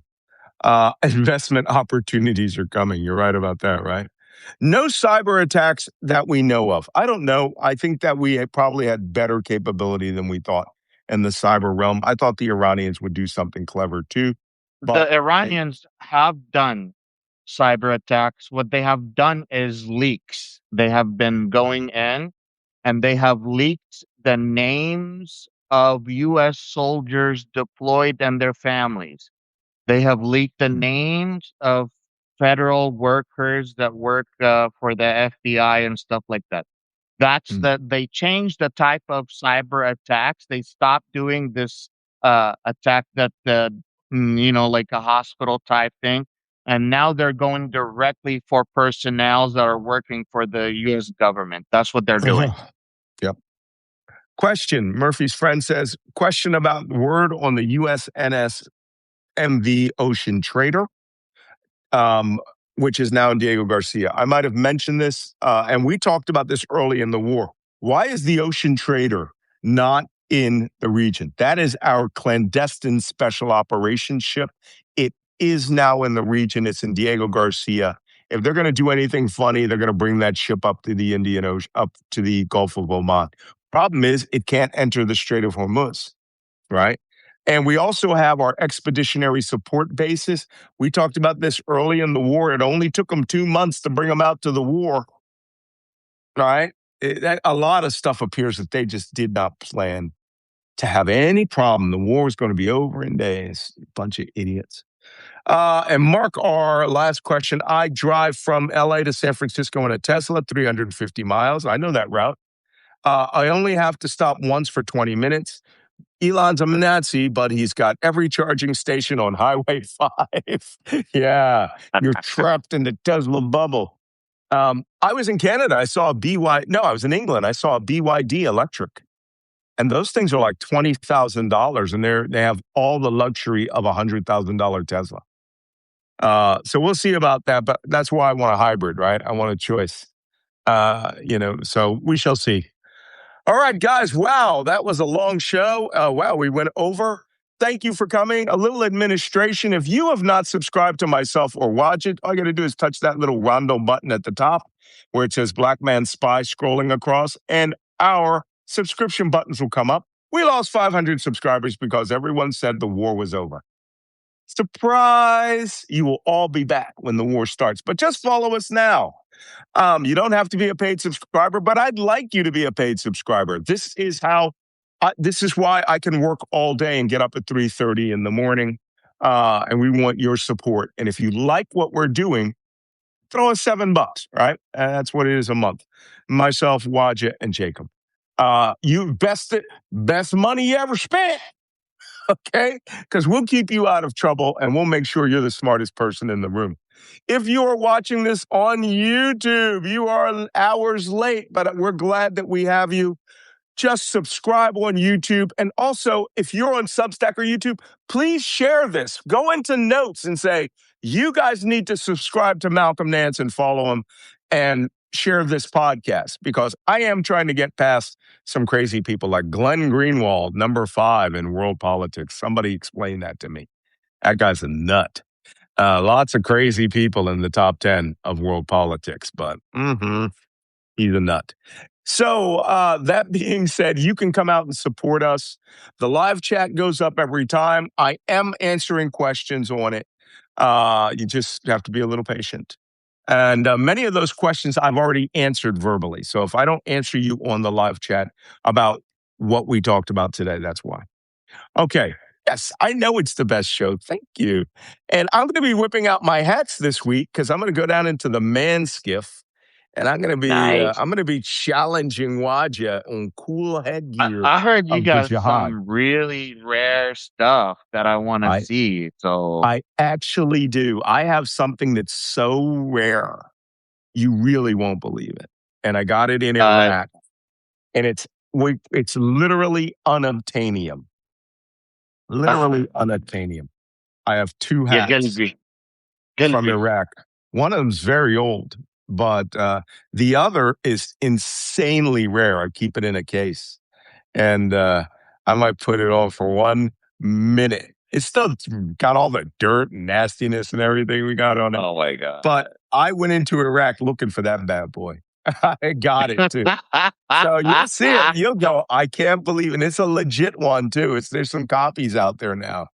Speaker 1: Investment opportunities are coming. You're right about that, right? No cyber attacks that we know of. I don't know. I think that we probably had better capability than we thought in the cyber realm. I thought the Iranians would do something clever too. But
Speaker 2: The Iranians have done cyber attacks. What they have done is leaks. They have been going in and they have leaked the names of US soldiers deployed and their families. They have leaked the names of federal workers that work for the FBI and stuff like that. They changed the type of cyber attacks. They stopped doing this attack that like a hospital type thing, and now they're going directly for personnel that are working for the U.S. government. That's what they're doing.
Speaker 1: Yep. Question. Murphy's friend says, question about word on the USNS MV Ocean Trader, which is now in Diego Garcia. I might have mentioned this, and we talked about this early in the war. Why is the Ocean Trader not in the region? That is our clandestine special operations ship. It is now in the region. It's in Diego Garcia. If they're going to do anything funny, they're going to bring that ship up to the Indian Ocean, up to the Gulf of Oman. Problem is, it can't enter the Strait of Hormuz, right? And we also have our expeditionary support bases. We talked about this early in the war. It only took them 2 months to bring them out to the war, right? A lot of stuff appears that they just did not plan to have any problem. The war was going to be over in days. Bunch of idiots. And Mark R., last question. I drive from LA to San Francisco in a Tesla, 350 miles. I know that route. I only have to stop once for 20 minutes. Elon's a Nazi, but he's got every charging station on Highway 5. Yeah, you're trapped in the Tesla bubble. I was in Canada. I saw a I was in England. I saw a BYD electric. And those things are like $20,000, and they have all the luxury of a $100,000 Tesla. So we'll see about that, but that's why I want a hybrid, right? I want a choice. So we shall see. All right, guys. Wow, that was a long show. Wow, we went over. Thank you for coming. A little administration. If you have not subscribed to myself or Wajeeh, all you got to do is touch that little rondo button at the top where it says Black Man Spy scrolling across, and our subscription buttons will come up. We lost 500 subscribers because everyone said the war was over. Surprise! You will all be back when the war starts, but just follow us now. You don't have to be a paid subscriber, but I'd like you to be a paid subscriber. This is why I can work all day and get up at 3:30 in the morning. And we want your support. And if you like what we're doing, throw us $7, right? That's what it is a month. Myself, Wajeeh, and Jacob. You best money you ever spent. Okay? Because we'll keep you out of trouble and we'll make sure you're the smartest person in the room. If you are watching this on YouTube, you are hours late, but we're glad that we have you. Just subscribe on YouTube. And also, if you're on Substack or YouTube, please share this. Go into notes and say, you guys need to subscribe to Malcolm Nance and follow him and share this podcast, because I am trying to get past some crazy people like Glenn Greenwald, number 5 in world politics. Somebody explain that to me. That guy's a nut. Lots of crazy people in the top 10 of world politics, but he's a nut. So that being said, you can come out and support us. The live chat goes up every time. I am answering questions on it. You just have to be a little patient. And many of those questions I've already answered verbally. So if I don't answer you on the live chat about what we talked about today, that's why. Okay. Yes, I know it's the best show. Thank you. And I'm going to be whipping out my hats this week because I'm going to go down into the man skiff, and I'm going to be challenging Wajeeh on cool headgear.
Speaker 2: I heard you
Speaker 1: of
Speaker 2: got
Speaker 1: the jihad.
Speaker 2: some really rare stuff that I want to see. So
Speaker 1: I actually do. I have something that's so rare, you really won't believe it. And I got it in Iraq, and it's It's literally unobtainium. Literally unobtainium. I have 2
Speaker 2: Yeah,
Speaker 1: hats
Speaker 2: Gonna
Speaker 1: from
Speaker 2: be.
Speaker 1: Iraq. One of them's very old, but the other is insanely rare. I keep it in a case, and I might put it on for 1 minute. It's still got all the dirt and nastiness and everything we got on it.
Speaker 2: Oh my god.
Speaker 1: But I went into Iraq looking for that bad boy. I got it too. So you'll see it. You'll go, I can't believe it. And it's a legit one too. There's some copies out there now.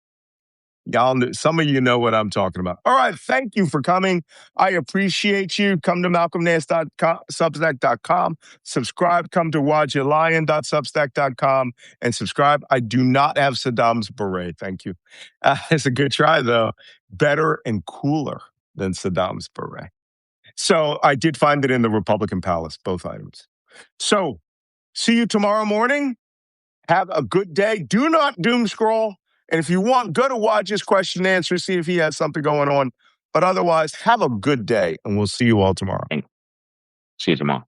Speaker 1: Some of you know what I'm talking about. All right. Thank you for coming. I appreciate you. Come to malcolmnance.substack.com. Subscribe. Come to wajeehlion.substack.com and subscribe. I do not have Saddam's beret. Thank you. It's a good try, though. Better and cooler than Saddam's beret. So I did find it in the Republican Palace, both items. So see you tomorrow morning. Have a good day. Do not doom scroll. And if you want, go to Wajeeh's question and answer, see if he has something going on. But otherwise, have a good day, and we'll see you all tomorrow.
Speaker 2: See you tomorrow.